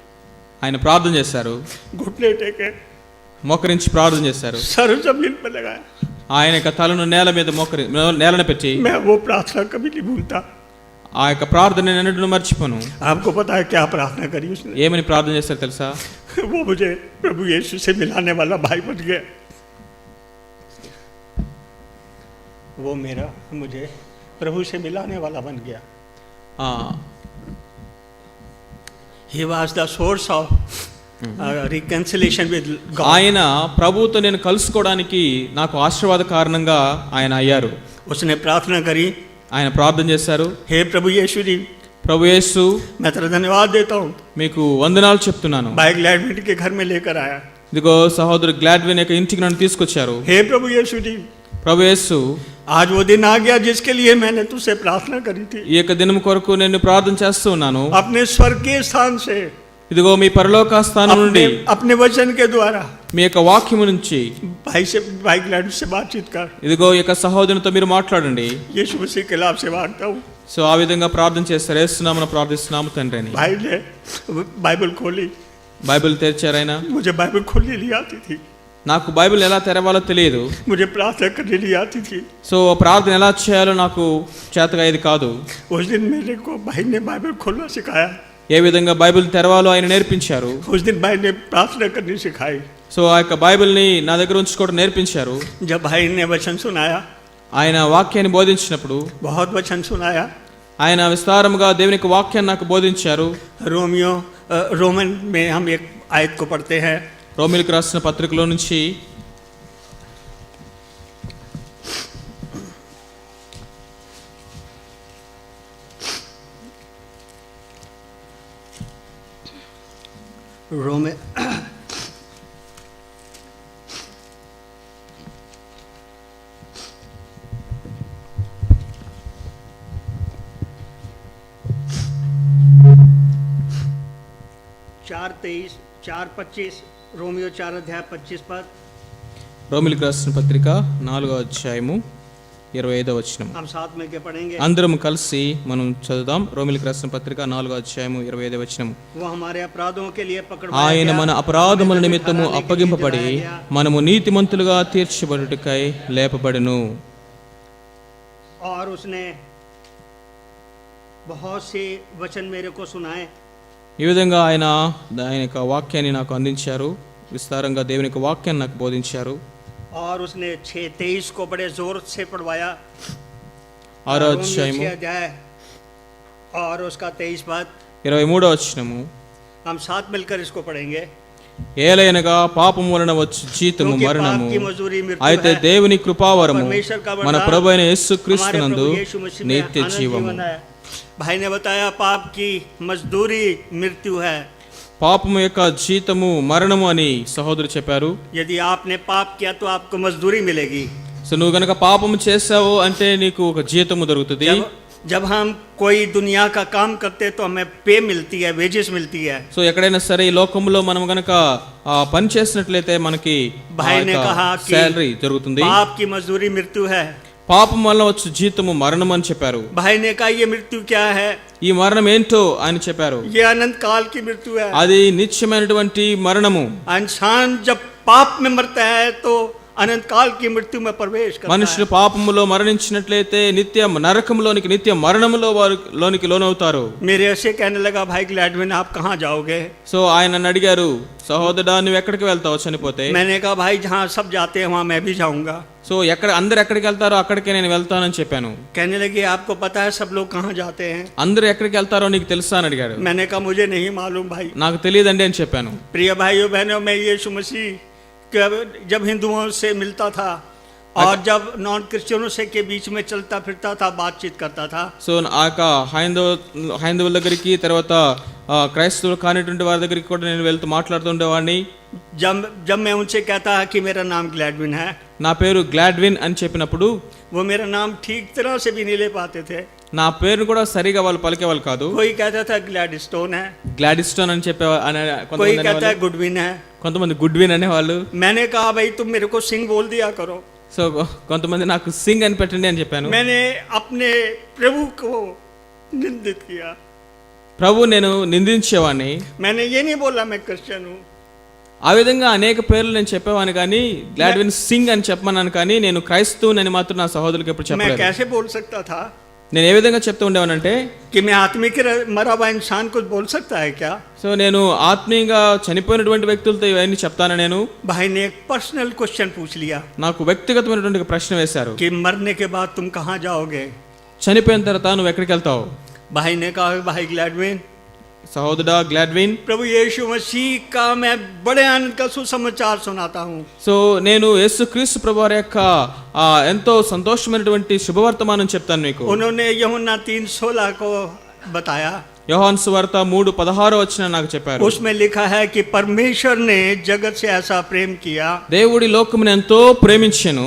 ఆయన ప్రార్థన చేశారు. घुटने टेके, మోకరించి ప్రార్థన చేశారు. सर जमीन पर लगाया। ఆయన యొక్క తలను నేల మీద నేలను పెట్టి, मैं वो प्रार्थना कभी नहीं भूलता। ఆ యొక్క ప్రార్థన ఎన్నడూ మర్చిపోను. आपको पता है क्या प्रार्थना करी उसने? ఏమని ప్రార్థన చేస్తారు తెలుసా? वो मुझे प्रभु यीशु से मिलाने वाला भाई बन गया। वो मुझे प्रभु से मिलाने वाला बन गया। He was the source of reconciliation with God. ఆయన ప్రభువుతో నేను కలుసుకోవడానికి నాకు ఆశీర్వాద కారణంగా ఆయన అయ్యారు. उसने प्रार्थना करी, ఆయన ప్రార్థన చేశారు. हे प्रभु यीशु जी, ప్రభు యేసు मैं तेरा धन्यवाद देता हूँ, మీకు వందనాలు చెప్తున్నాను. बाइक ग्लैडविन के घर में लेकर आया। ఇదిగో సహోదరు గ్లాడ్విన్ యొక్క ఇంటికి నన్ను తీసుకొచ్చారు. हे प्रभु यीशु जी, ప్రభు యేసు आज वो दिन आ गया जिसके लिए मैंने तुझसे प्रार्थना करी थी। ఈ యొక్క దినం కొరకు నేను ప్రార్థన చేస్తూ ఉన్నాను. अपने स्वर्गीय स्थान से, ఇదిగో మీ పరలోక స్థానం నుండి अपने वचन के द्वारा మీ యొక్క వాక్యము నుంచి भाई ग्लैडविन से बातचीत कर। ఇదిగో ఈ యొక్క సహోదరునితో మీరు మాట్లాడండి. यीशु मसीह के नाम से मांगता हूँ। సో ఆ విధంగా ప్రార్థన చేస్తారు. యేసునామమున ప్రార్థిస్తున్నాము తండ్రి అని. भाई ने बाइबल खोली, బైబిల్ తెరిచారు. ఆయన मुझे बाइबल खोलने नहीं आती थी। నాకు బైబిల్ ఎలా తెరవాలో తెలియదు. मुझे प्रार्थना करने नहीं आती थी। సో ప్రార్థన ఎలా చేయాలో నాకు చేతగా ఇది కాదు. उस दिन मेरे को भाई ने बाइबल खोलना सिखाया। ఏ విధంగా బైబిల్ తెరవాలో ఆయన నేర్పించారు. उस दिन भाई ने प्रार्थना करनी सिखाई। సో ఆ యొక్క బైబిల్ని నా దగ్గర ఉంచుకోవడం నేర్పించారు. जब भाई ने वचन सुनाया, ఆయన వాక్యాన్ని బోధించినప్పుడు, बहुत वचन सुनाया, ఆయన విస్తారముగా దేవుని యొక్క వాక్యాన్ని నాకు బోధించారు. रोमन में हम एक आयत को पढ़ते हैं। రోమిలకు రాసిన పత్రికలో నుంచి रोमे 4:23, 4:25, रोमियो 4 अध्याय 25 पद। రోమిలకు రాసిన పత్రిక 4వ అధ్యాయము 25వ వచనం. हम साथ में के पढ़ेंगे। అందరం కలిసి మనం చదువుదాం. రోమిలకు రాసిన పత్రిక 4వ అధ్యాయము 25వ వచనం. वो हमारे अपराधों के लिए पकड़वाया ఆయన गया, మన అపరాధముల हमें నిమిత్తము ठहराने के लिए అప్పగింపబడి जलाया गया। మనము నీతిమంతులుగా తీర్చబడుటకై లేపబడెను. और उसने बहुत से वचन मेरे को सुनाए। ఈ విధంగా ఆయన యొక్క వాక్యాన్ని నాకు అందించారు. విస్తారంగా దేవుని యొక్క వాక్యాన్ని నాకు బోధించారు. और उसने 6:23 को बड़े जोर से पढ़वाया। 6వ అధ్యాయము 6 अध्याय और उसका 23 पद। 23వ వచనము. हम साथ मिलकर इसको पढ़ेंगे। ఏలయనగా పాపము వలన వచ్చు జీతము क्योंकि మరణము, पाप की मजदूरी मृत्यु అయితే है, దేవుని కృపావరము परमेश्वर का మన वरदान ప్రభు అయిన हमारे యేసుక్రీస్తునందు प्रभु यीशु मसीह में నిత్య अनंत జీవము. जीवन है। भाई ने बताया पाप की मजदूरी मृत्यु है। పాపము యొక్క జీతము మరణము అని సహోదరు చెప్పారు. यदि आपने पाप किया तो आपको मजदूरी मिलेगी। సో నువ్వు గనక పాపము చేసావు అంటే నీకు ఒక జీతము దొరుకుతుంది. जब हम कोई दुनिया का काम करते तो हमें पे मिलती है, वेजेस मिलती है। సో ఎక్కడైనా సరే ఈ లోకంలో మనం గనక పని చేసినట్లయితే మనకి भाई ने कहा कि శాలరీ దొరుకుతుంది. पाप की मजदूरी मृत्यु है। పాపం వల్ల వచ్చు జీతము మరణం అని చెప్పారు. भाई ने कहा ये मृत्यु क्या है? ఈ మరణం ఏంటో ఆయన చెప్పారు. ये अनंत काल की मृत्यु है। అది నిత్యమైనటువంటి మరణము. इंसान जब पाप में मरता है तो अनंत काल की मृत्यु में प्रवेश करता మనుషులు है। పాపములో మరణించినట్లయితే నిత్య నరకంలోనికి నిత్య మరణములో లోనికి లోనవుతారు. मेरे ऐसे कहने लगा भाई ग्लैडविन आप कहाँ जाओगे? సో ఆయన నన్ను అడిగారు, సహోదరుడా నువ్వు ఎక్కడికి వెళ్తావు చనిపోతే? मैंने कहा भाई जहाँ सब जाते हैं वहाँ मैं भी जाऊँगा। సో అందరు ఎక్కడికి వెళ్తారో అక్కడికే నేను వెళ్తానని చెప్పాను. कहने लगे आपको पता है सब लोग कहाँ जाते हैं? అందరు ఎక్కడికి వెళ్తారో నీకు తెలుసా అని అడిగాడు. मैंने कहा मुझे नहीं मालूम भाई। నాకు తెలియదండి అని చెప్పాను. प्रिय भाइयों बहनों, मैं यीशु मसीह जब हिंदुओं से मिलता था और जब नॉन क्रिश्चियनों से के बीच में चलता फिरता था, बातचीत करता था। సో ఆ యొక్క హైందవుల దగ్గరికి, తర్వాత క్రైస్తవులు కానిటువంటి వారి దగ్గరికి కూడా నేను వెళ్తూ మాట్లాడుతుండేవాడిని. जब मैं उनसे कहता कि मेरा नाम ग्लैडविन है, నా పేరు గ్లాడ్విన్ అని చెప్పినప్పుడు वो मेरा नाम ठीक तरह से भी नहीं ले पाते थे। నా పేరును కూడా సరిగా వాళ్ళు పలికేవాళ్ళు కాదు. कोई कहता था ग्लैडस्टोन है, గ్లాడిస్టోన్ అని చెప్పే कोई कहता है गुडविन है। కొంతమంది గుడ్విన్ అనేవాళ్ళు. मैंने कहा भाई तुम मेरे को सिंह बोल दिया करो। సో కొంతమంది నాకు సింగ్ అని పెట్టండి అని చెప్పాను. मैंने अपने प्रभु को निंदित किया। ప్రభు నేను నిందించేవాడిని. मैंने ये नहीं बोला मैं क्रिश्चियन हूँ। ఆ విధంగా అనేక పేర్లు నేను చెప్పేవాడిని, కానీ గ్లాడ్విన్ సింగ్ అని చెప్పమన్నాను, కానీ నేను క్రైస్తవుని అని మాత్రం నా సహోదరులకు ఎప్పుడు मैं చెప్పలేదు. कैसे बोल सकता था నేను ఏ విధంగా చెప్తూ ఉండేవానంటే, कि मैं आत्मिक मरा हुआ इंसान कुछ बोल सकता है क्या? సో నేను ఆత్మీయంగా చనిపోయినటువంటి వ్యక్తులతో ఇవన్నీ చెప్తాను. నేను भाई ने एक पर्सनल क्वेश्चन पूछ लिया నాకు వ్యక్తిగతమైనటువంటి ఒక ప్రశ్న వేశారు, कि मरने के बाद तुम कहाँ जाओगे? చనిపోయిన తర్వాత నువ్వు ఎక్కడికి వెళ్తావు? भाई ने कहा भाई ग्लैडविन, సహోదరుడా గ్లాడ్విన్, प्रभु यीशु मसीह का मैं बड़े आनंद का सुसमाचार सुनाता हूँ। సో నేను యేసుక్రీస్తు ప్రభువారి యొక్క ఎంతో సంతోషమైనటువంటి శుభవర్తమానం చెప్తాను మీకు. उन्होंने यूहन्ना 3:16 को बताया। యోహాను సువార్త 3:16 వచనం నాకు చెప్పారు. उसमें लिखा है कि परमेश्वर ने जगत से ऐसा प्रेम किया దేవుడి లోకమును ఎంతో ప్రేమించెను,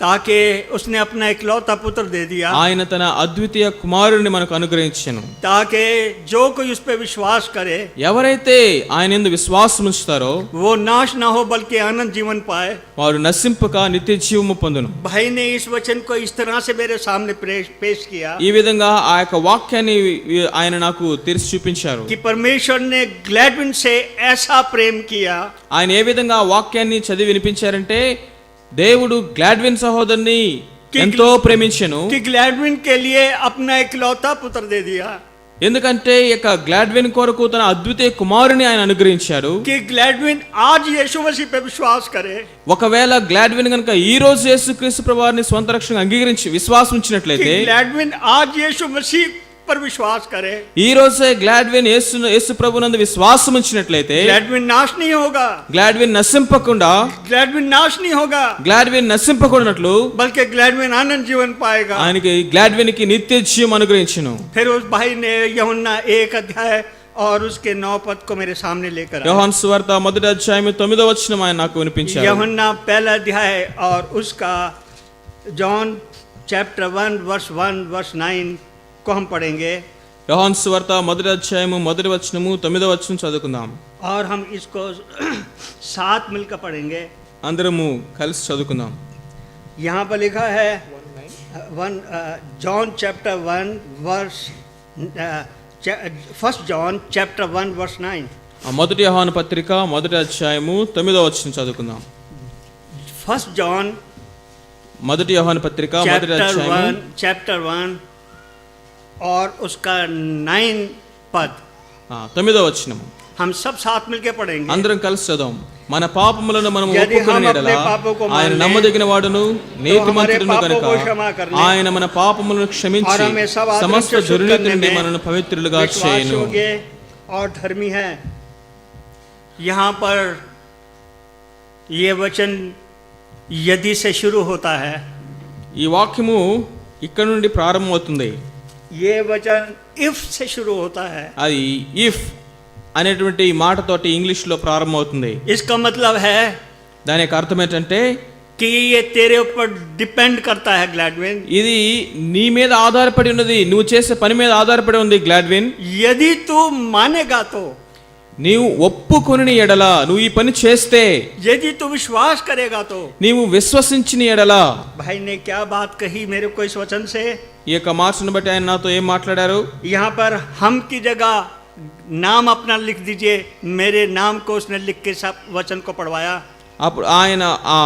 ताकि उसने अपना इकलौता पुत्र दे दिया ఆయన తన అద్వితీయ కుమారుడిని మనకు అనుగ్రహించెను, ताकि जो कोई उस पर विश्वास करे ఎవరైతే ఆయన యందు విశ్వాసం ఉంచుతారో वो नाश ना हो बल्कि आनंद जीवन पाए। వారు నశింపక నిత్య జీవము పొందును। भाई ने इस वचन को इस तरह से मेरे सामने पेश किया ఈ విధంగా ఆ యొక్క వాక్యాన్ని ఆయన నాకు తెరిచి చూపించారు। कि परमेश्वर ने ग्लैडविन से ऐसा प्रेम किया, ఆయన ఏ విధంగా ఆ వాక్యాన్ని చదివి వినిపించారంటే దేవుడు గ్లాడ్విన్ సహోదరుని ఎంతో ప్రేమించెను, कि ग्लैडविन के लिए अपना इकलौता पुत्र दे दिया, ఎందుకంటే ఈ యొక్క గ్లాడ్విన్ కొరకు తన అద్వితీయ కుమారుని ఆయన అనుగ్రహించాడు। कि ग्लैडविन आज यीशु मसीह पे विश्वास करे, ఒకవేళ గ్లాడ్విన్ కనుక ఈ రోజు యేసుక్రీస్తు ప్రభువారిని స్వంత రక్షణగా అంగీకరించి విశ్వాసం ఉంచినట్లయితే, कि ग्लैडविन आज यीशु मसीह पर विश्वास करे, ఈ రోజే గ్లాడ్విన్ యేసు ప్రభునందు విశ్వాసం ఉంచినట్లయితే ग्लैडविन नाश नहीं होगा, గ్లాడ్విన్ నశింపకుండా ग्लैडविन नाश नहीं होगा గ్లాడ్విన్ నశింపకున్నట్లు बल्कि ग्लैडविन आनंद जीवन पाएगा। ఆయనకి గ్లాడ్విన్ కి నిత్య జీవం అనుగ్రహించును। फिर उस भाई ने यूहन्ना 1 अध्याय और उसके 9 पद को मेरे सामने लेकर आया। యోహాను సువార్త 1వ అధ్యాయం 9వ వచనం ఆయన నాకు వినిపించారు। यूहन्ना 1 अध्याय और उसका जॉन चैप्टर 1 वर्स 1 वर्स 9 को हम पढ़ेंगे యోహాను సువార్త 1వ అధ్యాయం 1వ వచనము 9వ వచనం చదువుకుందాం। और हम इसको साथ मिलकर पढ़ेंगे। అందరము కలిసి చదువుకుందాం। यहाँ पर लिखा है John chapter 1 verse 1 John chapter 1 verse 9। మొదటి యోహాను పత్రిక 1వ అధ్యాయము 9వ వచనం చదువుకుందాం। 1 जॉन మొదటి యోహాను పత్రిక 1వ అధ్యాయము चैप्टर 1 और उसका 9 पद 9వ వచనము हम सब साथ मिलकर पढ़ेंगे। అందరం కలిసి చదువు। మన పాపములను మనము यदि हम ఒప్పుకొనిన अपने యెడల पापों को मान ఆయన लें, నమ్మదగిన వాడును నీతిమంతుడును पापों కనుక को क्षमा करने ఆయన మన పాపములను క్షమించి और हमें सब आदमी సమస్త से शुद्ध దుర్నీతి करने నుండి में మనల్ని పవిత్రులుగా विश्वास చేయను। योग्य और धर्मी है। यहाँ पर ये वचन यदि से शुरू होता है। ఈ వాక్యము ఇక్కడ నుండి ప్రారంభమవుతుంది। ये वचन इफ से शुरू होता है। అది ఇఫ్ అనేటువంటి ఈ మాటతోటి ఇంగ్లీష్ లో ప్రారంభమవుతుంది। इसका मतलब है దాని యొక్క అర్థం ఏంటంటే कि ये तेरे ऊपर डिपेंड करता है ग्लैडविन। ఇది నీ మీద ఆధారపడి ఉన్నది, నువ్వు చేసే పని మీద ఆధారపడి ఉంది గ్లాడ్విన్। यदि तू मानेगा तो, నీవు ఒప్పుకొనిన ఎడల, నువ్వు ఈ పని చేస్తే, यदि तू विश्वास करेगा तो। నీవు విశ్వసించిన ఎడల। भाई ने क्या बात कही मेरे को इस वचन से? ఈ యొక్క మాటను బట్టి ఆయన నాతో ఏం మాట్లాడారు? यहाँ पर हम की जगह नाम अपना लिख दीजिए, मेरे नाम को उसने लिख के सब वचन को पढ़वाया। అప్పుడు ఆయన ఆ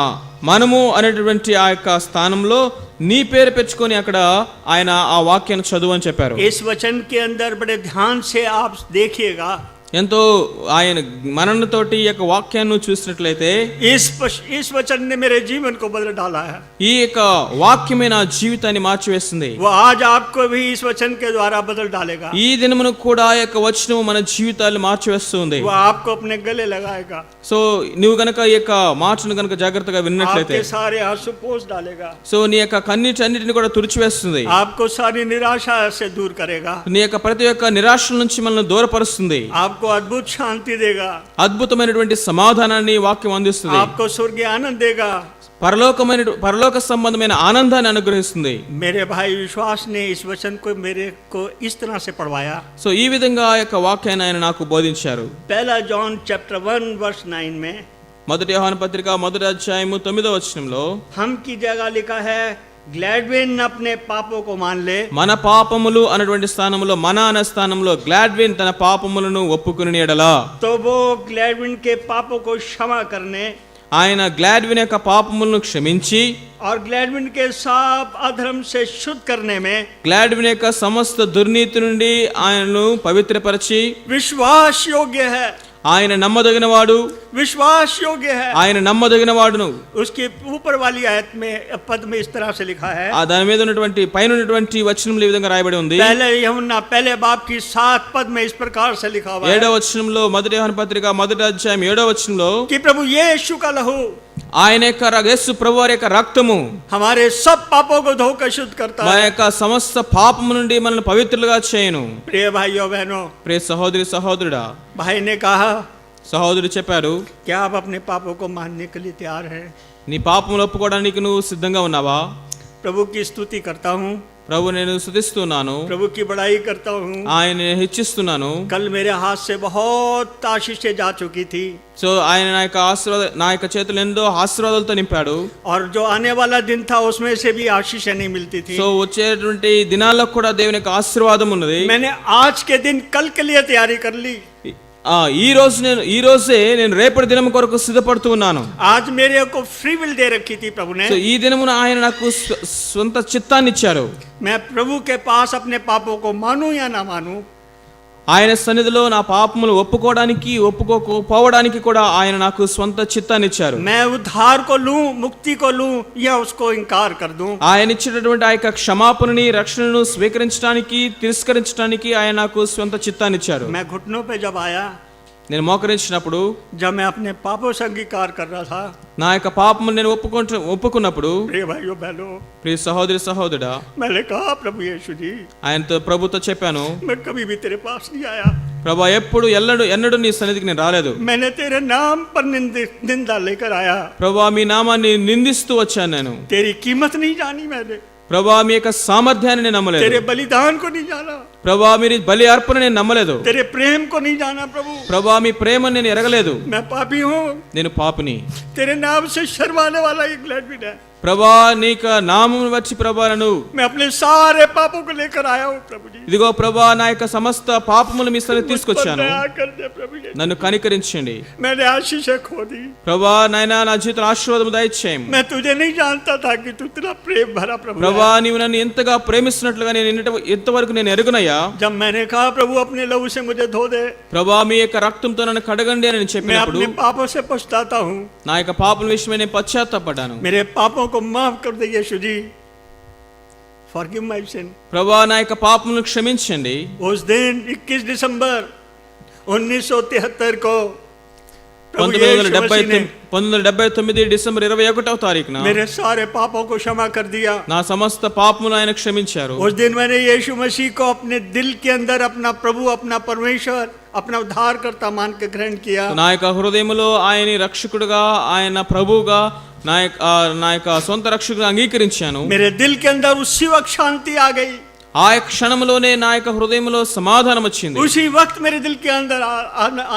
మనము అనేటువంటి ఆ యొక్క స్థానంలో నీ పేరు పెట్టుకొని అక్కడ ఆయన ఆ వాక్యాన్ని చదువు అని చెప్పారు। इस वचन के अंदर बड़े ध्यान से आप देखिएगा, ఎంతో ఆయన మననతోటి ఈ యొక్క వాక్యాన్ని చూసినట్లయితే इस वचन ने मेरे जीवन को बदल डाला है। ఈ యొక్క వాక్యమే నా జీవితాన్ని మార్చివేస్తుంది। वो आज आपको भी इस वचन के द्वारा बदल डालेगा। ఈ దినమును కూడా ఆ యొక్క వచనం మన జీవితాన్ని మార్చివేస్తుంది। वो आपको अपने गले लगाएगा। సో నువ్వు గనక ఈ యొక్క మాటను గనక జాగ్రత్తగా విన్నట్లయితే आपके सारे आंसू पोंछ डालेगा। సో నీ యొక్క కన్నీటన్నిటిని కూడా తుడిచివేస్తుంది। आपको सारी निराशा से दूर करेगा। నీ యొక్క ప్రతి ఒక్క నిరాశ నుంచి మనల్ని దూరపరుస్తుంది। आपको अद्भुत शांति देगा। అద్భుతమైనటువంటి సమాధానాన్ని వాక్యం అందిస్తుంది। आपको स्वर्गीय आनंद देगा। పరలోక సంబంధమైన ఆనందాన్ని అనుగ్రహిస్తుంది। मेरे भाई विश्वास ने इस वचन को मेरे को इस तरह से पढ़वाया। సో ఈ విధంగా ఆ యొక్క వాక్యాన్ని ఆయన నాకు బోధించారు। 1 जॉन चैप्टर 1 वर्स 9 में మొదటి యోహాను పత్రిక 1వ అధ్యాయము 9వ వచనంలో हम की जगह लिखा है ग्लैडविन अपने पापों को मान ले। మన పాపములు అన్నటువంటి స్థానంలో, మన అనే స్థానంలో గ్లాడ్విన్ తన పాపములను ఒప్పుకుని ఎడల, तो वो ग्लैडविन के पापों को क्षमा करने ఆయన గ్లాడ్విన్ యొక్క పాపములను క్షమించి और ग्लैडविन के सब अधर्म से शुद्ध करने में, గ్లాడ్విన్ యొక్క సమస్త దుర్నీతి నుండి ఆయనను పవిత్రపరిచి, विश्वास योग्य है। ఆయన నమ్మదగినవాడు, विश्वास योग्य है। ఆయన నమ్మదగినవాడును। उसके ऊपर वाली आयत में पद में इस तरह से लिखा है, ఆ దాని మీద ఉన్నటువంటి పైన ఉన్నటువంటి వచనంలో ఈ విధంగా రాయబడి ఉంది। पहले यूहन्ना पहले बाब की 7 पद में इस प्रकार से लिखा हुआ है 7వ వచనంలో, మొదటి యోహాను పత్రిక 1వ అధ్యాయం 7వ వచనంలో, कि प्रभु यीशु का लहू ఆయన యొక్క యేసు ప్రభువారి యొక్క రక్తము हमारे सब पापों को धोकर शुद्ध करता మా है। యొక్క సమస్త పాపము నుండి మనల్ని పవిత్రులుగా చేయను। प्रिय भाइयों बहनों, ప్రియ సహోదరి సహోదరుడా, भाई ने कहा, సహోదరుడు చెప్పారు, क्या आप अपने पापों को मानने के लिए तैयार हैं? నీ పాపములు ఒప్పుకోవడానికి నువ్వు సిద్ధంగా ఉన్నావా? प्रभु की स्तुति करता हूँ, ప్రభు నేను స్తుతిస్తున్నాను, प्रभु की बड़ाई करता हूँ। ఆయన హెచ్చిస్తున్నాను. कल मेरे हाथ से बहुत आशीषें जा चुकी थी, సో ఆయన నా యొక్క చేతులు ఎంతో ఆశీర్వాదాలతో నింపాడు. और जो आने वाला दिन था उसमें से भी आशीषें नहीं मिलती थी। సో వచ్చేటువంటి దినాల్లో కూడా దేవుని యొక్క ఆశీర్వాదం ఉన్నది. मैंने आज के दिन कल के लिए तैयारी कर ली। ఈ రోజే నేను రేపటి దినం కొరకు సిద్ధపడుతూ ఉన్నాను. आज मेरे को फ्री विल दे रखी थी प्रभु ने। సో ఈ దినమున ఆయన నాకు స్వంత చిత్తాన్ని ఇచ్చారు. मैं प्रभु के पास अपने पापों को मानूं या ना मानूं, ఆయన సన్నిధిలో నా పాపములు ఒప్పుకోవడానికి ఒప్పుకోకపోవడానికి కూడా ఆయన నాకు స్వంత చిత్తాన్ని ఇచ్చారు. मैं उद्धार को लूं, मुक्ति को लूं या उसको इनकार कर दूं। ఆయన ఇచ్చినటువంటి ఆ యొక్క క్షమాపణని రక్షణను స్వీకరించడానికి తిరస్కరించడానికి ఆయన నాకు స్వంత చిత్తాన్ని ఇచ్చారు. मैं घुटनों पे जब आया, నేను మోకరించినప్పుడు, जब मैं अपने पापों से अंगीकार कर रहा था, నా యొక్క పాపము నేను ఒప్పుకున్నప్పుడు, प्रिय भाइयों बहनों, ప్రియ సహోదరి సహోదరుడా, मैंने कहा प्रभु यीशु जी, ఆయనతో ప్రభుతో చెప్పాను, मैं कभी भी तेरे पास नहीं आया, ప్రభా ఎప్పుడు ఎన్నడూ నీ సన్నిధికి నేను రాలేదు. मैंने तेरे नाम पर निंदा लेकर आया, ప్రభా మీ నామాన్ని నిందిస్తూ వచ్చాను నేను. तेरी कीमत नहीं जानी मैंने, ప్రభా మీ యొక్క సామర్థ్యాన్ని నేను నమ్మలేదు. तेरे बलिदान को नहीं जाना, ప్రభా మీరు బలి అర్పణ నేను నమ్మలేదు. तेरे प्रेम को नहीं जाना प्रभु, ప్రభా మీ ప్రేమను నేను ఎరగలేదు. मैं पापी हूँ, నేను పాపిని. तेरे नाम से शर्माने वाला एक ग्लैडविन है। ప్రభా నీకు నామం వచ్చి ప్రభాలను मैं अपने सारे पापों को लेकर आया हूँ प्रभु जी। ఇదిగో ప్రభా నా యొక్క సమస్త పాపములు మీ సన్నిధికి తీసుకొచ్చాను. मुझ पर दया कर दे प्रभु जी। నన్ను కనికరించండి मैंने आशीषें खो दी, ప్రభా. నాయనా నా జీవితంలో ఆశీర్వాదం దయచేయము. मैं तुझे नहीं जानता था कि तू इतना प्रेम भरा प्रभु ప్రభా है। నీవు నన్ను ఎంతగా ప్రేమిస్తున్నట్లుగా నేను ఎంతవరకు నేను ఎరుగునయ్యా. जब मैंने कहा प्रभु अपने लहू से मुझे धो दे, ప్రభా మీ యొక్క రక్తంతో నన్ను కడగండి అని मैं చెప్పినప్పుడు अपने पापों से पछताता हूँ, నా యొక్క పాపల విషయమై నేను పశ్చాత్తాపడ్డాను. मेरे पापों को माफ कर दे यीशु जी, फॉरगिव माय सिन। ప్రభా నా యొక్క పాపములను క్షమించండి. उस दिन 21 दिसंबर 1973 को प्रभु यीशु मसीह ने 1979 డిసెంబర్ 21వ తారీఖున मेरे सारे पापों को क्षमा कर दिया। నా సమస్త పాపములు ఆయన క్షమించారు. उस दिन मैंने यीशु मसीह को अपने दिल के अंदर अपना प्रभु, अपना परमेश्वर, अपना उद्धारकर्ता मान के ग्रहण किया। నా యొక్క హృదయములో ఆయన్ని రక్షకుడుగా, ఆయన ప్రభువుగా, నా యొక్క సొంత రక్షకుడుగా అంగీకరించాను. मेरे दिल के अंदर उसी वक्त शांति आ गई, ఆ యొక్క క్షణంలోనే నా యొక్క హృదయంలో సమాధానం వచ్చింది. उसी वक्त मेरे दिल के अंदर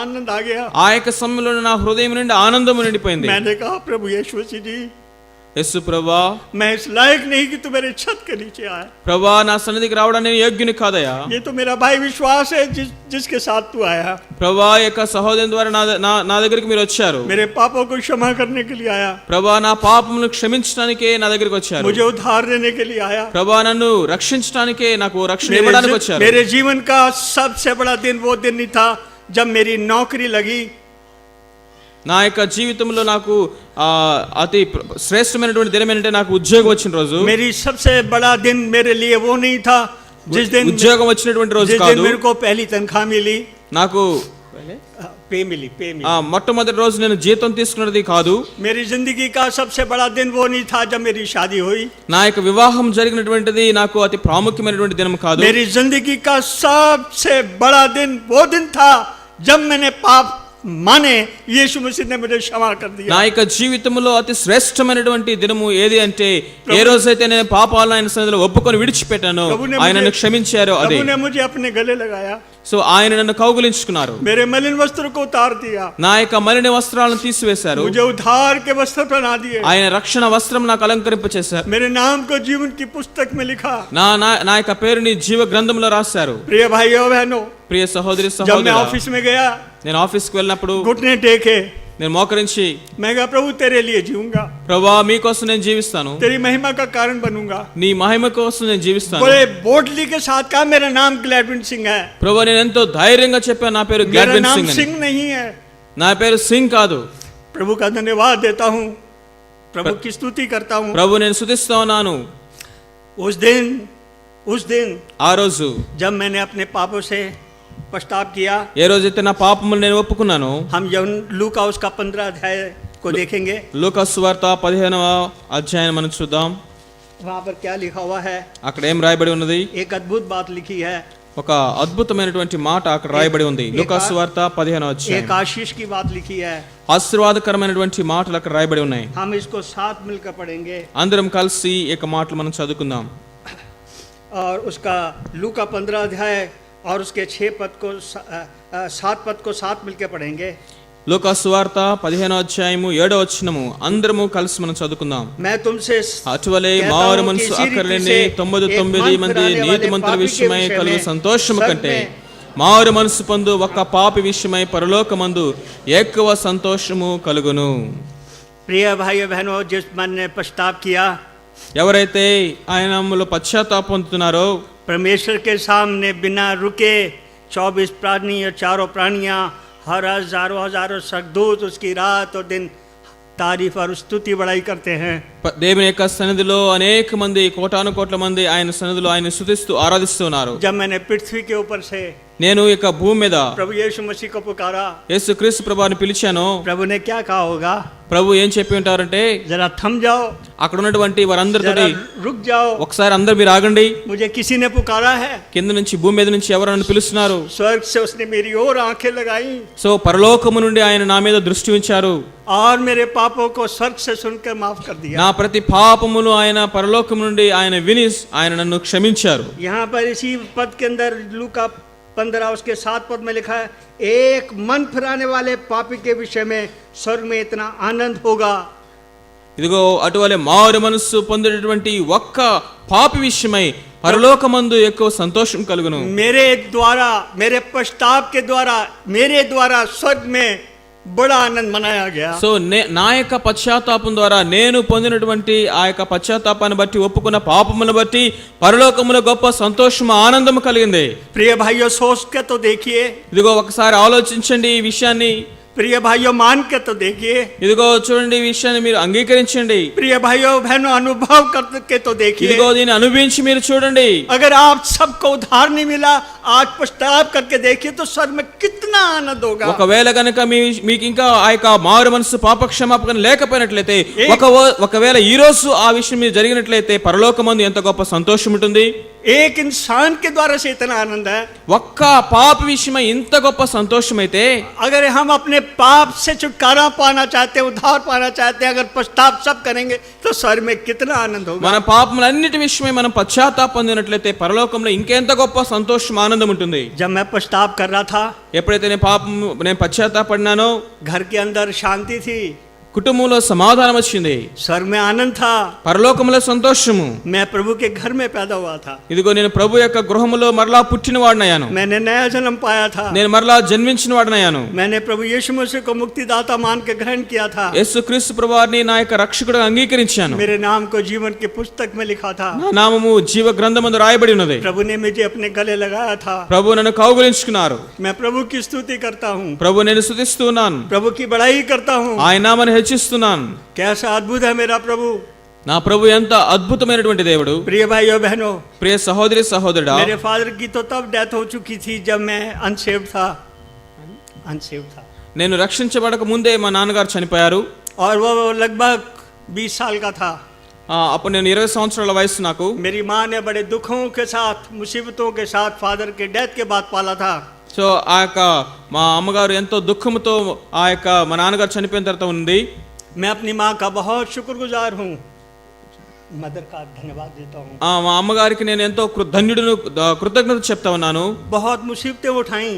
आनंद आ गया। ఆ యొక్క సమయంలో నా హృదయం నుండి ఆనందం నిండిపోయింది. मैंने कहा प्रभु यीशु मसीह जी, యేసు ప్రభా, मैं इस लायक नहीं कि तू मेरे छत के नीचे आए। ప్రభా నా సన్నిధికి రావడానికి నేను యోగ్యుని కాదయ్యా. ये तो मेरा भाई विश्वास है जिसके साथ तू आया। ప్రభా యొక్క సహోదరుని ద్వారా నా దగ్గరికి మీరు వచ్చారు. मेरे पापों को क्षमा करने के लिए आया, ప్రభా నా పాపములను క్షమించడానికే నా దగ్గరికి వచ్చారు. मुझे उद्धार देने के लिए आया, ప్రభా నన్ను రక్షించడానికే, నాకు రక్షణ ఇవ్వడానికి వచ్చారు. मेरे जीवन का सबसे बड़ा दिन वो दिन नहीं था जब मेरी नौकरी लगी। నా యొక్క జీవితంలో నాకు అతి శ్రేష్టమైనటువంటి దినం ఏంటంటే నాకు ఉద్యోగం వచ్చిన రోజు. मेरी सबसे बड़ा दिन मेरे लिए वो नहीं था जिस दिन ఉద్యోగం వచ్చినటువంటి రోజు కాదు. मेरे को पहली तनख्वाह मिली, నాకు पे मिली। మొట్టమొదటి రోజు నేను జీతం తీసుకున్నది కాదు. मेरी जिंदगी का सबसे बड़ा दिन वो नहीं था जब मेरी शादी हुई। నా యొక్క వివాహం జరిగినటువంటిది నాకు అతి ప్రాముఖ్యమైనటువంటి దినం కాదు. मेरी जिंदगी का सबसे बड़ा दिन वो दिन था जब मैंने पाप माने, यीशु मसीह ने मुझे क्षमा कर दिया। నా యొక్క జీవితంలో అతి శ్రేష్టమైనటువంటి దినము ఏది అంటే ఏ రోజైతే నేను పాపాలను ఆయన సన్నిధిలో ఒప్పుకొని విడిచిపెట్టాను, ఆయన నన్ను క్షమించారు. అదే प्रभु ने मुझे अपने गले लगाया, సో ఆయన నన్ను కౌగిలించుకున్నారు. मेरे मलिन वस्त्र को उतार दिया, నా యొక్క మలిన వస్త్రాలను తీసివేశారు. मुझे उद्धार के वस्त्र पहना दिए, ఆయన రక్షణ వస్త్రం నాకు అలంకరింపచేశారు. मेरे नाम को जीवन की पुस्तक में लिखा। నా యొక్క పేరుని జీవ గ్రంథంలో రాశారు. प्रिय भाइयों बहनों, ప్రియ సహోదరి जब मैं సహోదరుడా, ऑफिस में गया, నేను ఆఫీస్కి వెళ్ళినప్పుడు घुटने टेके, నేను మోకరించి, मैं कहा प्रभु तेरे लिए जीऊंगा, ప్రభా మీకోసం నేను జీవిస్తాను, तेरी महिमा का कारण बनूंगा। నీ మహిమ కోసం నేను జీవిస్తాను. बड़े बोल्डली के साथ कहा मेरा नाम ग्लैडविन सिंह है। ప్రభా నేను ఎంతో ధైర్యంగా చెప్పాను, నా పేరు मेरा గ్లాడ్విన్ नाम సింగ్ అని. सिंह नहीं है। నా పేరు సింగ్ కాదు. प्रभु का धन्यवाद देता हूँ, प्रभु की स्तुति करता हूँ। ప్రభు నేను స్తుతిస్తా ఉన్నాను. उस दिन ఆ రోజు जब मैंने अपने पापों से पछताव किया, ఏ రోజైతే నా పాపములు నేను ఒప్పుకున్నాను, हम लूका उसका 15 अध्याय को देखेंगे। లూకా సువార్త 15వ అధ్యాయం మనం చూద్దాం. वहाँ पर क्या लिखा हुआ है? అక్కడ ఏం రాయబడి ఉన్నది? एक अद्भुत बात लिखी है। ఒక అద్భుతమైనటువంటి మాట అక్కడ రాయబడి ఉంది. లూకా సువార్త 15వ అధ్యాయం. एक आशीष की बात लिखी है, ఆశీర్వాదకరమైనటువంటి మాటలు అక్కడ రాయబడి ఉన్నాయి. हम इसको साथ मिलकर पढ़ेंगे అందరం కలిసి ఈ యొక్క మాటలు మనం చదువుకుందాం. और उसका लूका 15 अध्याय और उसके 6 पद को 7 पद को साथ मिलकर पढ़ेंगे. లూకా సువార్త 15వ అధ్యాయము 7వ వచనము అందరము కలిసి మనం చదువుకుందాం. मैं तुमसे అటువలే మారు మనసు అక్కర్లేని 99 మంది నీతిమంతుల విషయమై కలుగు సంతోషము కంటే మారు మనసు పొందు ఒక పాపి విషయమై పరలోకమందు ఎక్కువ సంతోషము కలుగును. प्रिय भाई बहनों, जिस मन ने पछताव किया, ఎవరైతే ఆయనలో పశ్చాత్తాప పొందుతున్నారో परमेश्वर के सामने बिना रुके 24 प्राणी और चारों प्राणियां, हर हजारों स्वर्गदूत उसकी रात और दिन तारीफ और स्तुति बड़ाई करते हैं. దేవుని యొక్క సన్నిధిలో అనేక మంది కోటాను కోట్ల మంది ఆయన సన్నిధిలో ఆయన స్తుతిస్తూ ఆరాధిస్తున్నారు. जब मैंने पृथ्वी के ऊपर से నేను ఇక భూమి మీద प्रभु यीशु मसीह को पुकारा, యేసుక్రీస్తు ప్రభువుని పిలిచాను. प्रभु ने क्या कहा होगा? ప్రభు ఏం చెప్పి ఉంటారంటే, जरा थम जाओ, అక్కడ ఉన్నటువంటి వారందరితో जरा रुक जाओ, ఒకసారి అందరు మీరు ఆగండి. मुझे किसी ने पुकारा है. కింద నుంచి భూమి మీద నుంచి ఎవరు నన్ను పిలుస్తున్నారు? स्वर्ग से उसने मेरी ओर आंखें लगाई సో పరలోకము నుండి ఆయన నా మీద దృష్టి ఉంచారు. और मेरे पापों को स्वर्ग से सुनकर माफ कर दिया. నా ప్రతి పాపమును ఆయన పరలోకము నుండి ఆయన విని ఆయన నన్ను క్షమించారు. यहाँ पर इसी पद के अंदर लूका 15 उसके 7 पद में लिखा है, एक मन फिराने वाले पापी के विषय में स्वर्ग में इतना आनंद होगा. ఇదిగో అటువలే మారు మనస్సు పొందినటువంటి ఒక్క పాపి విషయమై పరలోకమందు ఎక్కువ సంతోషం కలుగును. मेरे द्वारा, मेरे पश्चाताप के द्वारा, मेरे द्वारा स्वर्ग में बड़ा आनंद मनाया गया. సో నా యొక్క పశ్చాత్తాపం ద్వారా నేను పొందినటువంటి ఆ యొక్క పశ్చాత్తాపాన్ని బట్టి ఒప్పుకున్న పాపమును బట్టి పరలోకములో గొప్ప సంతోషము ఆనందము కలిగింది. प्रिय भाइयों, सोच के तो देखिए. ఇదిగో ఒకసారి ఆలోచించండి ఈ విషయాన్ని. प्रिय भाइयों, मान के तो देखिए. ఇదిగో చూడండి ఈ విషయాన్ని మీరు అంగీకరించండి. प्रिय भाइयों बहनों, अनुभव करके तो देखिए. ఇదిగో దీన్ని అనుభవించి మీరు చూడండి. अगर आप सबको उद्धार नहीं मिला, आज पश्चाताप करके देखिए तो स्वर्ग में कितना आनंद होगा. ఒకవేళ కనుక మీకు ఇంకా ఆ యొక్క మారు మనసు పాప క్షమాపణ లేకపోయినట్లయితే ఒకవేళ ఈ రోజు ఆ విషయం మీరు జరిగినట్లయితే పరలోకమందు ఎంత గొప్ప సంతోషం ఉంటుంది. एक इंसान के द्वारा से इतना आनंद है. ఒక్క పాప విషయమై ఇంత గొప్ప సంతోషం అయితే, अगर हम अपने पाप से छुटकारा पाना चाहते हैं, उद्धार पाना चाहते हैं, अगर पश्चाताप सब करेंगे तो स्वर्ग में कितना आनंद होगा. మన పాపములన్నిటి విషయమై మనం పశ్చాత్తాప పొందినట్లయితే పరలోకంలో ఇంకెంత గొప్ప సంతోషం ఆనందం ఉంటుంది. जब मैं पश्चाताप कर रहा था, ఎప్పుడైతే నేను పశ్చాత్తాపడినానో घर के अंदर शांति थी, కుటుంబంలో సమాధానం వచ్చింది, स्वर्ग में आनंद था. పరలోకంలో సంతోషము. मैं प्रभु के घर में पैदा हुआ था. ఇదిగో నేను ప్రభు యొక్క గృహములో మరలా పుట్టిన వాడినయ్యాను. मैंने नया जन्म पाया था. నేను మరలా జన్మించిన వాడినయ్యాను. मैंने प्रभु यीशु मसीह को मुक्तिदाता मान के ग्रहण किया था. యేసుక్రీస్తు ప్రభువారిని నా యొక్క రక్షకుడుగా అంగీకరించాను. मेरे नाम को जीवन की पुस्तक में लिखा था. నా నామము జీవ గ్రంథమందు రాయబడి ఉన్నది. प्रभु ने मुझे अपने गले लगाया था. ప్రభు నన్ను కౌగిలించుకున్నారు. मैं प्रभु की स्तुति करता हूँ, ప్రభు నేను స్తుతిస్తూ ఉన్నాను. प्रभु की बड़ाई करता हूँ. ఆయన నామమును హెచ్చిస్తున్నాను. कैसा अद्भुत है मेरा प्रभु. నా ప్రభు ఎంత అద్భుతమైనటువంటి దేవుడు. प्रिय भाइयों बहनों, ప్రియ సహోదరి సహోదరుడా, मेरे फादर की तो तब डेथ हो चुकी थी जब मैं अनसेव्ड था. నేను రక్షించబడక ముందే మా నాన్నగారు చనిపోయారు. और वो लगभग 20 साल का था. అప్పుడు నేను 20 సంవత్సరాల వయసు నాకు. मेरी माँ ने बड़े दुखों के साथ, मुसीबतों के साथ फादर के डेथ के बाद पाला था. సో ఆ యొక్క మా అమ్మగారు ఎంతో దుఃఖంతో ఆ యొక్క మా నాన్నగారు చనిపోయిన తర్వాత ఉంది. मैं अपनी माँ का बहुत शुक्रगुजार हूँ, मदर का धन्यवाद देता हूँ. మా అమ్మగారికి నేను ఎంతో ధన్యుడును, కృతజ్ఞత చెప్తా ఉన్నాను. बहुत मुसीबतें उठाई.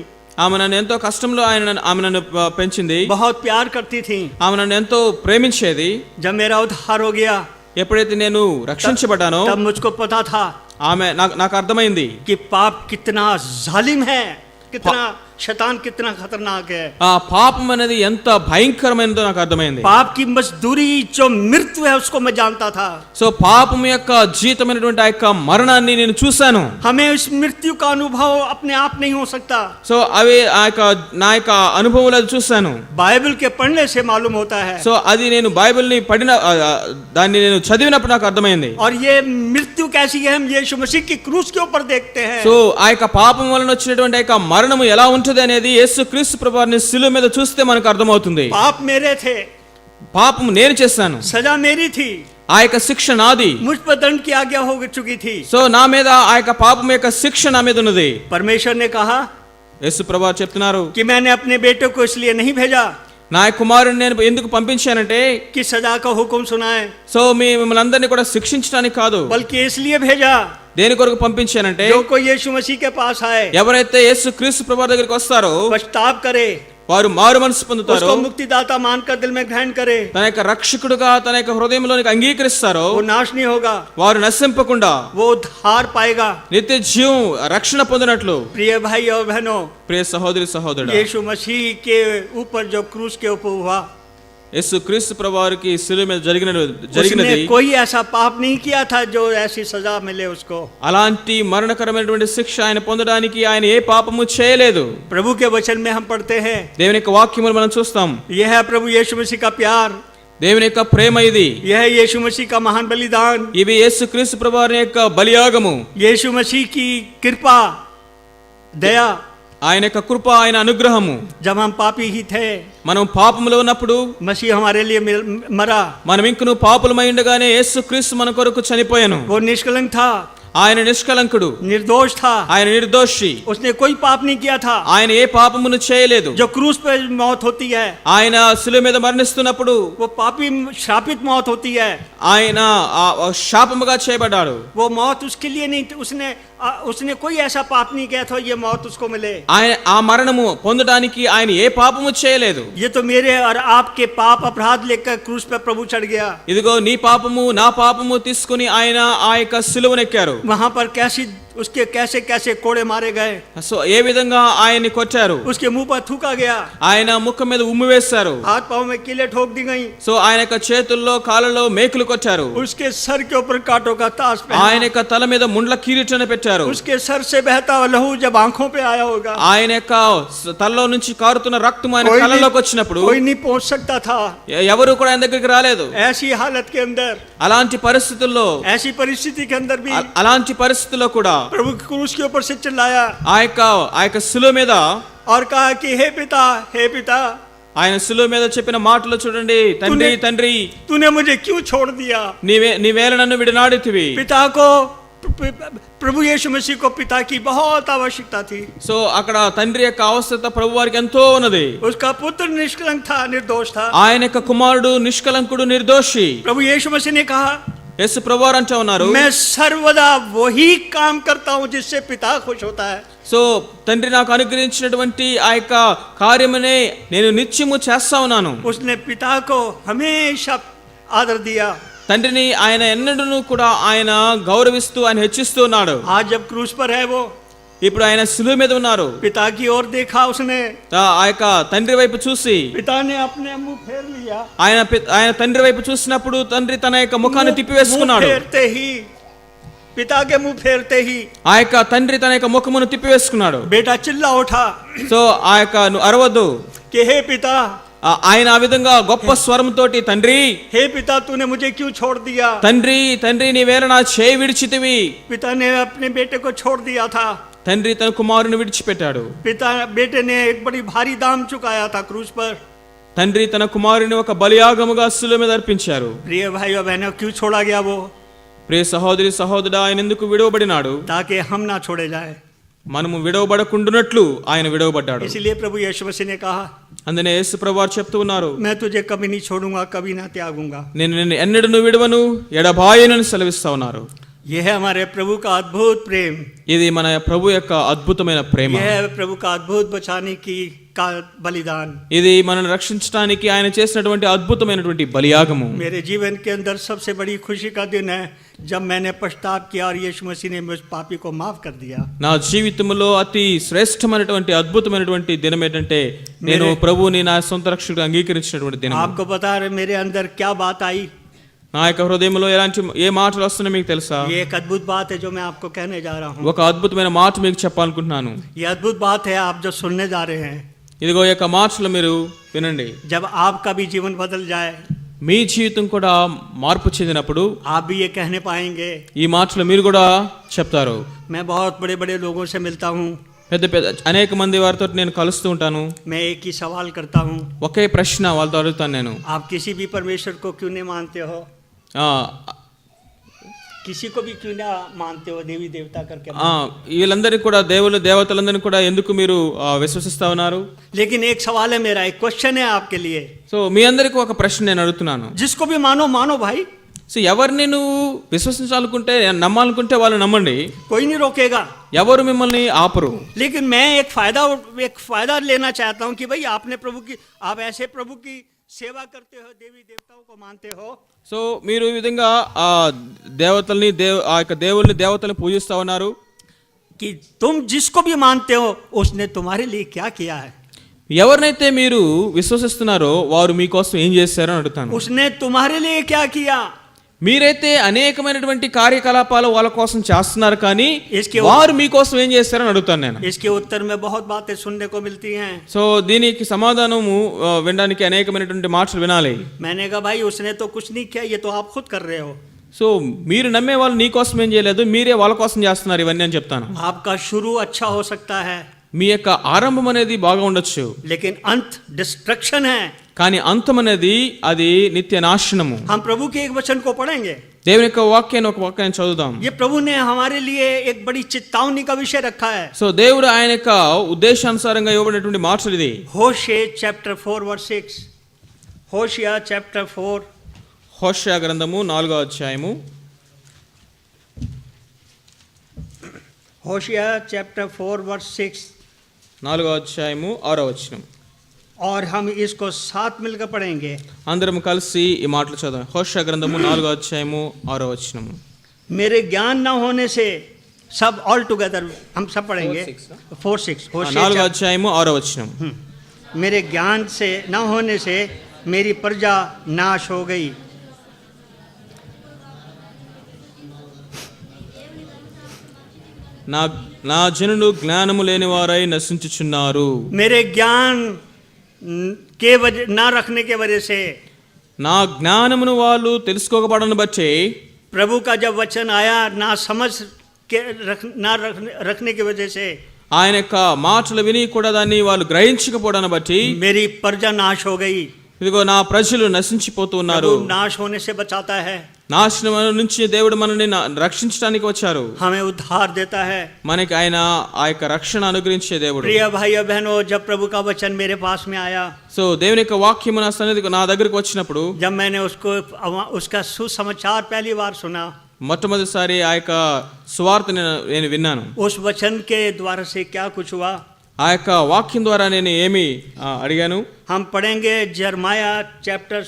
ఆమె నన్ను ఎంతో కష్టంలో ఆమె నన్ను పెంచింది. बहुत प्यार करती थी. ఆమె నన్ను ఎంతో ప్రేమించేది. जब मेरा उद्धार हो गया, ఎప్పుడైతే నేను రక్షించబడ్డానో तब मुझको पता था ఆమె నాకు అర్థమైంది कि पाप कितना जालिम है, कितना शैतान कितना खतरनाक है. ఆ పాపం అనేది ఎంత భయంకరమైనదో నాకు అర్థమైంది. पाप की मजदूरी जो मृत्यु है उसको मैं जानता था. సో పాపం యొక్క జీతమైనటువంటి ఆ యొక్క మరణాన్ని నేను చూశాను. हमें इस मृत्यु का अनुभव अपने आप नहीं हो सकता. సో అవి నా యొక్క అనుభవంలో అది చూశాను. बाइबल के पढ़ने से मालूम होता है. సో అది నేను బైబిల్ని దాన్ని నేను చదివినప్పుడు నాకు అర్థమైంది. और ये मृत्यु कैसी है, हम यीशु मसीह की क्रूस के ऊपर देखते हैं. సో ఆ యొక్క పాపం వలన వచ్చినటువంటి ఆ యొక్క మరణము ఎలా ఉంటుంది అనేది యేసుక్రీస్తు ప్రభువారిని శిలువ మీద చూస్తే మనకు అర్థమవుతుంది. पाप मेरे थे, పాపం నేను చేశాను, सजा मेरी थी. ఆ యొక్క శిక్ష నాది. मुझ पर दंड की आज्ञा हो चुकी थी। సో నా మీద ఆ యొక్క పాపం యొక్క శిక్ష నా మీద ఉన్నది. परमेश्वर ने कहा యేసు ప్రభువు చెప్తున్నారు, कि मैंने अपने बेटे को इसलिए नहीं भेजा నా కుమారుని నేను ఎందుకు పంపించానంటే कि सजा का हुक्म सुनाए, సో మిమ్మల్ని అందరినీ కూడా శిక్షించడానికి కాదు, बल्कि इसलिए भेजा దేని కొరకు పంపించానంటే जो कोई यीशु मसीह के पास आए, ఎవరైతే యేసు క్రీస్తు ప్రభువు దగ్గరికి వస్తారో पश्चाताप करे, వారు మారు మనసు పొందుతారో, उसको मुक्तिदाता मानकर दिल में ग्रहण करे, తన యొక్క రక్షకుడుగా తన యొక్క హృదయంలోనికి అంగీకరిస్తారో वो नाश नहीं होगा, వారు నశింపకుండా वो उद्धार पाएगा। నిత్య జీవం రక్షణ పొందినట్లు. प्रिय भाई और बहनों, ప్రియ సహోదరి సహోదరుడా, यीशु मसीह के ऊपर जो क्रूस के ऊपर हुआ, యేసు క్రీస్తు ప్రభువారికి శిలువ మీద జరిగినది उसने कोई ऐसा पाप नहीं किया था जो ऐसी सजा मिले उसको। అలాంటి మరణకరమైనటువంటి శిక్ష ఆయన పొందడానికి ఆయన ఏ పాపము చేయలేదు. प्रभु के वचन में हम पढ़ते हैं, దేవుని యొక్క వాక్యములు మనం చూస్తాం. यह है प्रभु यीशु मसीह का प्यार, దేవుని యొక్క ప్రేమ ఇది. यह है यीशु मसीह का महान बलिदान, ఇవి యేసు క్రీస్తు ప్రభువారి యొక్క బలియాగము, यीशु मसीह की कृपा दया। ఆయన యొక్క కృప, ఆయన అనుగ్రహము. जब हम पापी ही थे, మనం పాపములో ఉన్నప్పుడు मसीह हमारे लिए मरा, మనం ఇంకను పాపులమై ఉండగానే యేసు క్రీస్తు మన కొరకు చనిపోయాను. वो निष्कलंक था, ఆయన నిష్కలంకుడు, निर्दोष था, ఆయన నిర్దోషి, उसने कोई पाप नहीं किया था। ఆయన ఏ పాపమును చేయలేదు. जो क्रूस पे मौत होती है, ఆయన శిలువ మీద మరణిస్తున్నప్పుడు वो पापी श्रापित मौत होती है, ఆయన శాపముగా చేయబడ్డాడు. वो मौत उसके लिए नहीं थी, उसने कोई ऐसा पाप नहीं किया था ये मौत उसको मिले। ఆయన ఆ మరణము పొందడానికి ఆయన ఏ పాపము చేయలేదు. ये तो मेरे और आपके पाप अपराध लेकर क्रूस पे प्रभु चढ़ गया। ఇదిగో నీ పాపము నా పాపము తీసుకుని ఆయన ఆ యొక్క శిలువనెక్కారు. वहां पर उसके कैसे कैसे कोड़े मारे गए, సో ఏ విధంగా ఆయన్ని కొట్టారు, उसके मुंह पर थूका गया, ఆయన ముఖం మీద ఉమ్మి వేశారు. हाथ पांव में कीले ठोक दी गई, సో ఆయన యొక్క చేతుల్లో కాళ్ళలో మేకులు కొట్టారు. उसके सर के ऊपर कांटों का ताज ఆయన पहना, యొక్క తల మీద ముండ్ల కిరీటాన్ని పెట్టారు. उसके सर से बहता हुआ लहू जब आंखों पे आया होगा, ఆయన యొక్క తలలో నుంచి కారుతున్న రక్తం ఆయన కళ్ళలోకి వచ్చినప్పుడు कोई नहीं पहुंच सकता था। ఎవరు కూడా ఆయన దగ్గరికి రాలేదు. ऐसी हालत के अंदर, అలాంటి పరిస్థితుల్లో, ऐसी परिस्थिति के अंदर भी అలాంటి పరిస్థితుల్లో కూడా प्रभु क्रूस के ऊपर से चिल्लाया ఆ యొక్క శిలువ మీద और कहा कि हे पिता, हे पिता, ఆయన శిలువ మీద చెప్పిన మాటలు చూడండి, తండ్రి తండ్రి तूने मुझे क्यों छोड़ दिया। నీవేళ నన్ను విడనాడితివి. पिता को, प्रभु यीशु मसीह को पिता की बहुत आवश्यकता थी। సో అక్కడ తండ్రి యొక్క అవసరత ప్రభు వారికి ఎంతో ఉన్నది. उसका पुत्र निष्कलंक था, निर्दोष था। ఆయన యొక్క కుమారుడు నిష్కలంకుడు, నిర్దోషి. प्रभु यीशु मसीह ने कहा, యేసు ప్రభువారు అంటూ ఉన్నారు, मैं सर्वदा वही काम करता हूं जिससे पिता खुश होता है। సో తండ్రి నాకు అనుగ్రహించినటువంటి ఆ యొక్క కార్యమునే నేను నిత్యము చేస్తా ఉన్నాను. उसने पिता को हमेशा आदर दिया। తండ్రిని ఆయన ఎన్నడూ కూడా ఆయన గౌరవిస్తూ ఆయన హెచ్చిస్తూ ఉన్నాడు. आज जब क्रूस पर है वो, ఇప్పుడు ఆయన శిలువ మీద ఉన్నారు. पिता की ओर देखा उसने, ఆ యొక్క తండ్రి వైపు చూసి पिता ने अपने मुंह फेर लिया। ఆయన తండ్రి వైపు చూసినప్పుడు తండ్రి తన యొక్క ముఖాన్ని తిప్పివేసుకున్నాడు. मुंह फेरते ही, पिता के मुंह फेरते ही ఆ యొక్క తండ్రి తన యొక్క ముఖమును తిప్పివేసుకున్నాడు. बेटा चिल्ला उठा సో ఆ యొక్క నువ్వు అరవద్దు कि हे पिता, ఆయన ఆ విధంగా గొప్ప స్వరంతోటి, తండ్రి हे पिता, तूने मुझे क्यों छोड़ दिया। తండ్రి తండ్రి నీవేళ నా చేయి విడిచితివి. पिता ने अपने बेटे को छोड़ दिया था। తండ్రి తన కుమారుని విడిచిపెట్టాడు. बेटे ने एक बड़ी भारी दाम चुकाया था क्रूस पर। తండ్రి తన కుమారుని ఒక బలియాగముగా శిలువ మీద అర్పించారు. प्रिय भाई और बहनों, क्यों छोड़ा गया वो। ప్రియ సహోదరి సహోదరుడా, ఆయన ఎందుకు విడవబడినాడు? ताकि हम ना छोड़े जाए, మనము విడవబడకుండునట్లు ఆయన విడవబడ్డాడు. इसलिए प्रभु यीशु मसीह ने कहा, అందునే యేసు ప్రభువారు చెప్తూ ఉన్నారు, मैं तुझे कभी नहीं छोड़ूंगा, कभी ना त्यागूंगा। నేను నిన్ను ఎన్నడూ విడవను, ఎడబాయనని సెలవిస్తా ఉన్నారు. यह है हमारे प्रभु का अद्भुत प्रेम, ఇది మన ప్రభు యొక్క అద్భుతమైన ప్రేమ. यह है प्रभु का अद्भुत बचाने की का बलिदान। ఇది మనల్ని రక్షించడానికి ఆయన చేసినటువంటి అద్భుతమైనటువంటి బలియాగము. मेरे जीवन के अंदर सबसे बड़ी खुशी का दिन है जब मैंने पश्चाताप किया और यीशु मसीह ने मुझ पापी को माफ कर दिया। నా జీవితంలో అతి శ్రేష్టమైనటువంటి అద్భుతమైనటువంటి దినం ఏంటంటే నేను ప్రభువుని నా సొంత రక్షకుడిగా అంగీకరించినటువంటి దినం. आपको पता है मेरे अंदर क्या बात आई। నా యొక్క హృదయంలో ఏ మాటలు వస్తున్నాయో మీకు తెలుసా? ये एक अद्भुत बात है जो मैं आपको कहने जा रहा हूँ। ఒక అద్భుతమైన మాట మీకు చెప్పాలనుకుంటున్నాను. ये अद्भुत बात है आप जो सुनने जा रहे हैं। ఇదిగో ఈ యొక్క మాటలు మీరు వినండి. जब आपका भी जीवन बदल जाए, మీ జీవితం కూడా మార్పు చెందినప్పుడు आप भी ये कहने पाएंगे। ఈ మాటలు మీరు కూడా చెప్తారు. मैं बहुत बड़े बड़े लोगों से मिलता हूँ, పెద్ద అనేక మంది వారితో నేను కలుస్తూ ఉంటాను. मैं एक ही सवाल करता हूँ, ఒకే ప్రశ్న వాళ్ళతో అడుగుతాను నేను, आप किसी भी परमेश्वर को क्यों नहीं मानते हो। ఆ, किसी को भी क्यों ना मानते हो देवी देवता करके, ఆ, వీళ్ళందరినీ కూడా దేవుళ్ళు దేవతలందరినీ కూడా ఎందుకు మీరు విశ్వసిస్తా ఉన్నారు? लेकिन एक सवाल है मेरा, एक क्वेश्चन है आपके लिए, సో మీ అందరికీ ఒక ప్రశ్న నేను అడుగుతున్నాను. जिसको भी मानो मानो भाई, సో ఎవరిని నువ్వు విశ్వసించాలనుకుంటే నమ్మాలనుకుంటే వాళ్ళు నమ్మండి, कोई नहीं रोकेगा, ఎవరు మిమ్మల్ని ఆపరు. लेकिन मैं एक फायदा लेना चाहता हूं कि भाई आपने आप ऐसे प्रभु की सेवा करते हो, देवी देवताओं को मानते हो, సో మీరు ఈ విధంగా ఆ దేవతల్ని ఆ యొక్క దేవుల్ని దేవతల్ని పూజిస్తా ఉన్నారు. कि तुम जिसको भी मानते हो उसने तुम्हारे लिए क्या किया है, ఎవరినైతే మీరు విశ్వసిస్తున్నారో వారు మీకోసం ఏం చేశారో అని అడుగుతాను. उसने तुम्हारे लिए क्या किया. మీరైతే అనేకమైనటువంటి కార్యకలాపాలు వాళ్ళ కోసం చేస్తున్నారు, కానీ इसके వారు మీకోసం ఏం చేస్తారని అడుగుతాను నేను. इसके उत्तर में बहुत बातें सुनने को मिलती हैं. సో దీనికి సమాధానము వినడానికి అనేకమైనటువంటి మాటలు వినాలి. मैंने कहा भाई उसने तो कुछ नहीं किया, ये तो आप खुद कर रहे हो. సో మీరు నమ్మే వాళ్ళు నీ కోసం ఏం చేయలేదు, మీరే వాళ్ళ కోసం చేస్తున్నారు ఇవన్నీ అని చెప్తాను. आपका शुरू अच्छा हो सकता है, మీ యొక్క ఆరంభం అనేది బాగా ఉండొచ్చు, लेकिन अंत डिस्ट्रक्शन है. కానీ అంతం అనేది అది నిత్య నాశనము. हम प्रभु के एक वचन को पढ़ेंगे. దేవుని యొక్క వాక్యాన్ని ఒక వాక్యాన్ని చదువుదాం. ये प्रभु ने हमारे लिए एक बड़ी चेतावनी का विषय रखा है. సో దేవుడు ఆయన యొక్క ఉద్దేశానుసారంగా ఇవ్వబడినటువంటి మాటలు ఇది. होशे चैप्टर 4 वर्स 6. होशिया चैप्टर 4. హోషేయ గ్రంథము 4వ అధ్యాయము. होशिया चैप्टर 4 वर्स 6. 4వ అధ్యాయము 6వ వచనం. और हम इसको साथ मिलकर पढ़ेंगे. అందరం కలిసి ఈ మాటలు చదువు. హోషేయ గ్రంథము 4వ అధ్యాయము 6వ వచనము. मेरे ज्ञान न होने से सब ऑल टुगेदर हम सब पढ़ेंगे. 4:6 होशिया 4వ అధ్యాయము 6వ వచనం. मेरे ज्ञान से न होने से मेरी प्रजा नाश हो गई. నా జనులు జ్ఞానము లేని వారై నశించుచున్నారు. मेरे ज्ञान के वजह ना रखने के वजह से, నా జ్ఞానమును వాళ్ళు తెలుసుకోకపోవడాన్ని బట్టి, प्रभु का जब वचन आया ना समझ के रखने की वजह से, ఆయన యొక్క మాటలు విని కూడా దాన్ని వాళ్ళు గ్రహించకపోవడాన్ని బట్టి मेरी प्रजा नाश हो गई. ఇదిగో నా ప్రజలు నశించిపోతూ ఉన్నారు. प्रभु नाश होने से बचाता है, నాశనం నుంచి దేవుడు మనల్ని రక్షించడానికి వచ్చారు, हमें उद्धार देता है. మనకి ఆయన ఆ యొక్క రక్షణ అనుగ్రహించే దేవుడు. प्रिय भाई बहनों, जब प्रभु का वचन मेरे पास में आया, సో దేవుని యొక్క వాక్యం నా సన్నిధికి నా దగ్గరికి వచ్చినప్పుడు, जब मैंने उसका सुसमाचार पहली बार सुना, మొట్టమొదటిసారి ఆ యొక్క సువార్త నేను విన్నాను. उस वचन के द्वारा से क्या कुछ हुआ, ఆ యొక్క వాక్యం ద్వారా నేను ఏమి అడిగాను. हम पढ़ेंगे जरमाया चैप्टर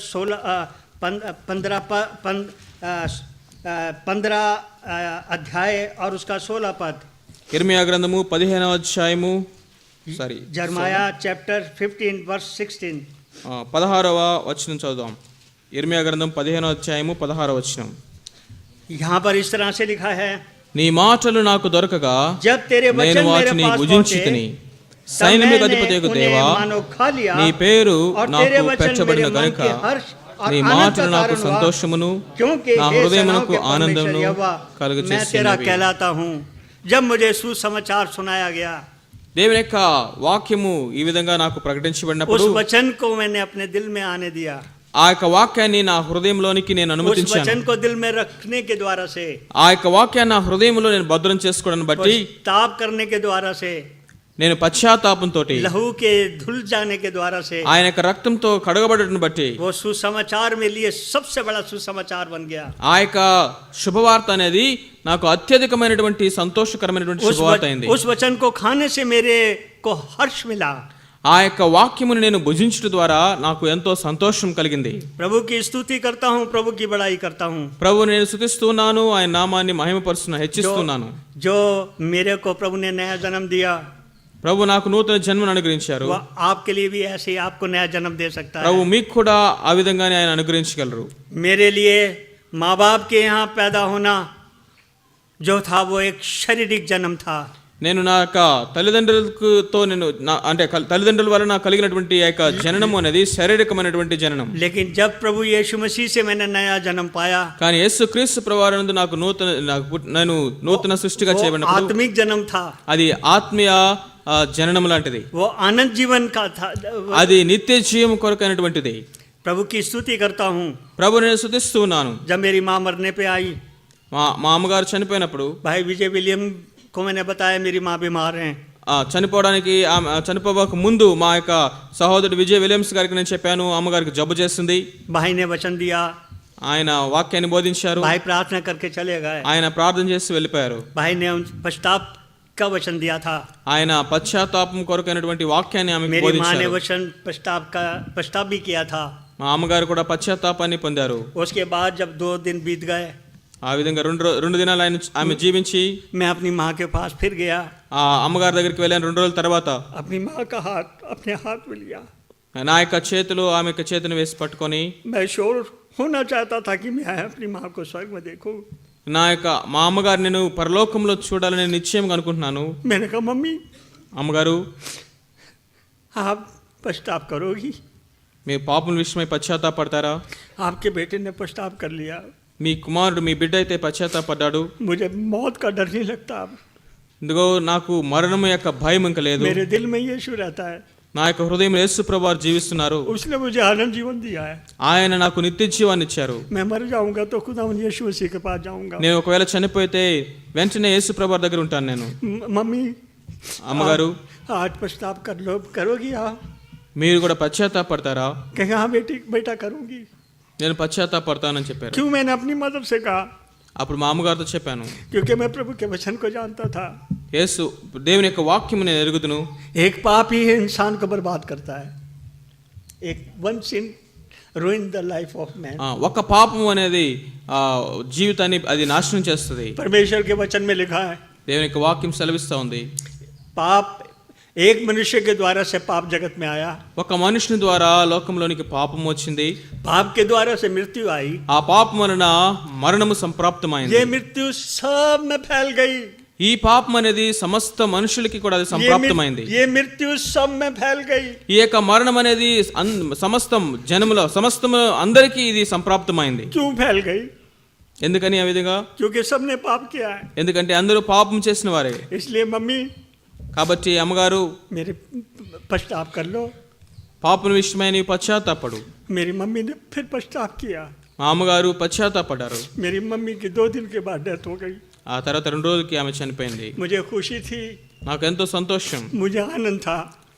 15 अध्याय और उसका 16 पद. ఇర్మియా గ్రంథము 15వ అధ్యాయము जरमाया चैप्टर 15 वर्स 16. 16వ వచనం చదువుదాం. ఇర్మియా గ్రంథం 15వ అధ్యాయము 16వ వచనం. यहाँ पर इस तरह से लिखा है, నీ మాటలు నాకు దొరకగా जब तेरे నేను वचन मेरे వాటిని पास భుజించితిని. पहुंचे, సైన్యములకు అధిపతియగు దేవా, నీ పేరు నాకు పెట్టబడిన గనుక నీ మాటలు నాకు సంతోషమును నా హృదయమునకు ఆనందమును కలుగచేసినవి. कहलाता हूँ जब मुझे सुसमाचार सुनाया गया. దేవుని యొక్క వాక్యము ఈ విధంగా నాకు ప్రకటించబడినప్పుడు उस वचन को मैंने अपने दिल में आने दिया. ఆ యొక్క వాక్యాన్ని నా హృదయంలోనికి నేను उस అనుమతించాను. वचन को दिल में रखने के द्वारा से, ఆ యొక్క వాక్యాన్ని నా హృదయంలో నేను భద్రం చేసుకోవడాన్ని బట్టి, ताप करने के द्वारा से, నేను పశ్చాత్తాపంతో लहू के धुल जाने के द्वारा से, ఆయన యొక్క రక్తంతో కడగబడటం బట్టి वो सुसमाचार में लिए सबसे बड़ा सुसमाचार बन गया. ఆ యొక్క శుభవార్త అనేది నాకు అత్యధికమైనటువంటి సంతోషకరమైనటువంటి శుభవార్త అయింది. उस वचन को खाने से मेरे को हर्ष मिला. ఆ యొక్క వాక్యమును నేను భుజించడం ద్వారా నాకు ఎంతో సంతోషం కలిగింది. प्रभु की स्तुति करता हूँ, प्रभु की बड़ाई करता हूँ. ప్రభు నేను స్తుతిస్తున్నాను, ఆయన నామాన్ని మహిమపరుస్తున్నాను, హెచ్చిస్తున్నాను. जो मेरे को प्रभु ने नया जन्म दिया, ప్రభు నాకు నూతన జన్మను అనుగ్రహించారు. वो आपके लिए भी ऐसे ही आपको नया जन्म दे सकता है. ప్రభు మీకు కూడా ఆ విధంగానే ఆయన అనుగ్రహించగలరు. मेरे लिए माँ बाप के यहाँ पैदा होना जो था वो एक शारीरिक जन्म था. నేను నా యొక్క తల్లిదండ్రులతో అంటే తల్లిదండ్రుల వల్ల నాకు కలిగినటువంటి ఆ యొక్క జననం అనేది శారీరకమైనటువంటి జననం. लेकिन जब प्रभु यीशु मसीह से मैंने नया जन्म पाया, కానీ యేసుక్రీస్తు ప్రభువానందు నాకు నేను నూతన సృష్టిగా చేయబడినప్పుడు आत्मिक जन्म था. అది ఆత్మీయ జననం లాంటిది. वो आनंद जीवन का था. అది నిత్య జీవం కొరకైనటువంటిది. प्रभु की स्तुति करता हूँ। ప్రభు నేను స్తుతిస్తూ ఉన్నాను. जब मेरी माँ मरने पे आई, మా అమ్మగారు చనిపోయినప్పుడు भाई विजय विलियम को मैंने बताया मेरी माँ बीमार हैं। చనిపోవడానికి చనిపోక ముందు మా యొక్క సహోదరుడు విజయ్ విలియమ్స్ గారికి నేను చెప్పాను అమ్మగారికి జబ్బు చేస్తుంది. भाई ने वचन दिया, ఆయన వాక్యాన్ని బోధించారు. भाई प्रार्थना करके चले गए। ఆయన ప్రార్థన చేసి వెళ్ళిపోయారు. भाई ने पश्चाताप का वचन दिया था। ఆయన పశ్చాత్తాపం కొరకైనటువంటి వాక్యాన్ని ఆమెకు मेरी माँ ने బోధించారు. वचन पश्चाताप भी किया था। మా అమ్మగారు కూడా పశ్చాత్తాపాన్ని పొందారు. उसके बाद जब 2 दिन बीत गए, ఆ విధంగా రెండు దినాలు ఆమె జీవించి मैं अपनी माँ के पास फिर गया। ఆ అమ్మగారి దగ్గరికి వెళ్ళాను. 2 రోజుల తర్వాత अपनी माँ का हाथ अपने हाथ में लिया। నా యొక్క చేతులు ఆమె యొక్క చేతిని వేసి పట్టుకొని मैं श्योर होना चाहता था कि मैं अपनी माँ को स्वर्ग में देखूं। నా యొక్క మా అమ్మగారు నేను పరలోకంలో చూడాలని నిశ్చయంగా అనుకుంటున్నాను. मैंने कहा मम्मी అమ్మగారు आप पश्चाताप करोगी? మీ పాపం విషయమై పశ్చాత్తాపడతారా? आपके बेटे ने पश्चाताप कर लिया। మీ కుమారుడు మీ బిడ్డ అయితే పశ్చాత్తాపడ్డాడు. मुझे मौत का डर नहीं लगता अब। ఇదిగో నాకు మరణం యొక్క భయం ఇంకా లేదు. मेरे दिल में यीशु रहता है। నా యొక్క హృదయంలో యేసు ప్రభువారు జీవిస్తున్నారు. उसने मुझे आनंद जीवन दिया है। ఆయన నాకు నిత్య జీవాన్ని ఇచ్చారు. मैं मर जाऊंगा तो खुदा यीशु मसीह के पास जाऊंगा। నేను ఒకవేళ చనిపోతే వెంటనే యేసు ప్రభువారి దగ్గర ఉంటాను నేను. मम्मी అమ్మగారు आज पश्चाताप करोगी आप? మీరు కూడా పశ్చాత్తాపడతారా? कहा हाँ बेटा करूंगी। నేను పశ్చాత్తాపడతానని చెప్పారు. क्यों? मैंने अपनी मदर से कहा, అప్పుడు మా అమ్మగారితో చెప్పాను, क्योंकि मैं प्रभु के वचन को जानता था। యేసు దేవుని యొక్క వాక్యం నేను ఎరుగుదును. एक पाप ही इंसान को बर्बाद करता है। एक one sin ruin the life of man। ఒక పాపం అనేది జీవితాన్ని అది నాశనం చేస్తుంది. परमेश्वर के वचन में लिखा है, దేవుని యొక్క వాక్యం సెలవిస్తూ ఉంది, पाप एक मनुष्य के द्वारा से पाप जगत में आया। ఒక మనుషుని ద్వారా లోకంలోనికి పాపం వచ్చింది. पाप के द्वारा से मृत्यु आई। ఆ పాపం వలన మరణము సంప్రాప్తమైంది. ये मृत्यु सब में फैल गई। ఈ పాపం అనేది సమస్త మనుషులకి కూడా అది సంప్రాప్తమైంది. ये मृत्यु सब में फैल गई। ఈ యొక్క మరణం అనేది సమస్తం జనములో సమస్తము అందరికీ ఇది సంప్రాప్తమైంది. क्यों फैल गई? ఎందుకని ఆ విధంగా? क्योंकि सबने पाप किया है। ఎందుకంటే అందరూ పాపం చేసిన వారే. इसलिए मम्मी కాబట్టి అమ్మగారు मेरे पश्चाताप कर लो। పాపం విషయమై నీవు పశ్చాత్తాపడు. मेरी मम्मी ने फिर पश्चाताप किया। మా అమ్మగారు పశ్చాత్తాపడ్డారు. मेरी मम्मी की 2 दिन के बाद डेथ हो गई। ఆ తర్వాత 2 రోజులకి ఆమె చనిపోయింది. मुझे खुशी थी, నాకు ఎంతో సంతోషం, मुझे आनंद था